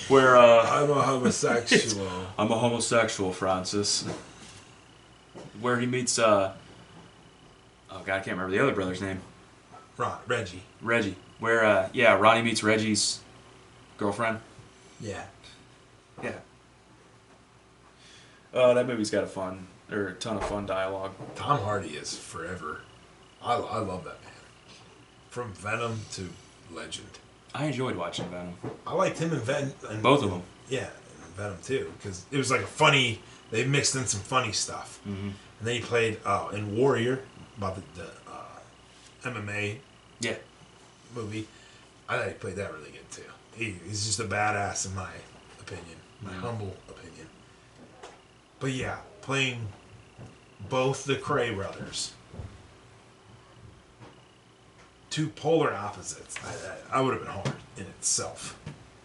where I'm a homosexual. I'm a homosexual, Francis. Where he meets oh God, I can't remember the other brother's name. Reggie. Reggie. Where Ronnie meets Reggie's girlfriend. Yeah. Yeah. Oh, that movie's got a ton of fun dialogue. Tom Hardy is forever. I love that man. From Venom to Legend. I enjoyed watching Venom. I liked him in Venom. Both of them. Yeah, and Venom too, because it was like a funny. They mixed in some funny stuff, Mm-hmm. and then he played in Warrior about the MMA Yeah. movie. I thought he played that really good too. He's just a badass in my opinion, my humble opinion. But yeah, playing both the Cray brothers, two polar opposites. I would have been hard in itself,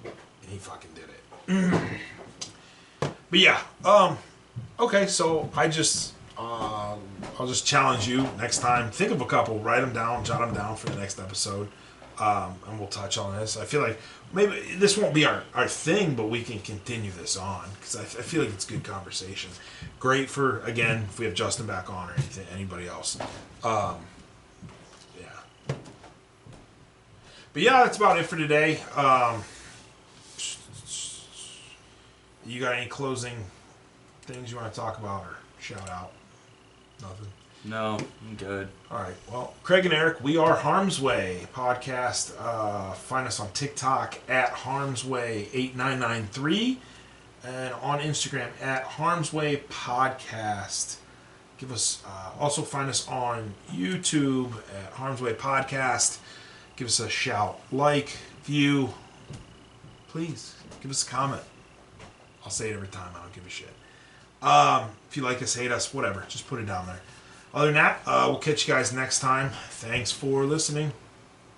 and he fucking did it. But yeah, okay. So I'll just challenge you next time. Think of a couple, write them down, jot them down for the next episode, and we'll touch on this. I feel like maybe this won't be our thing, but we can continue this on because I feel like it's good conversation. Great for, again, if we have Justin back on or anybody else. Yeah. But yeah, that's about it for today. You got any closing things you want to talk about or shout out? Nothing? No, I'm good. All right. Well, Craig and Eric, we are Harm's Way Podcast. Find us on TikTok at Harm's Way 8993 and on Instagram at Harm's Way Podcast. Give us also find us on YouTube at Harm's Way Podcast. Give us a shout, like, view. Please give us a comment. I'll say it every time. I don't give a shit. If you like us, hate us, whatever. Just put it down there. Other than that, we'll catch you guys next time. Thanks for listening.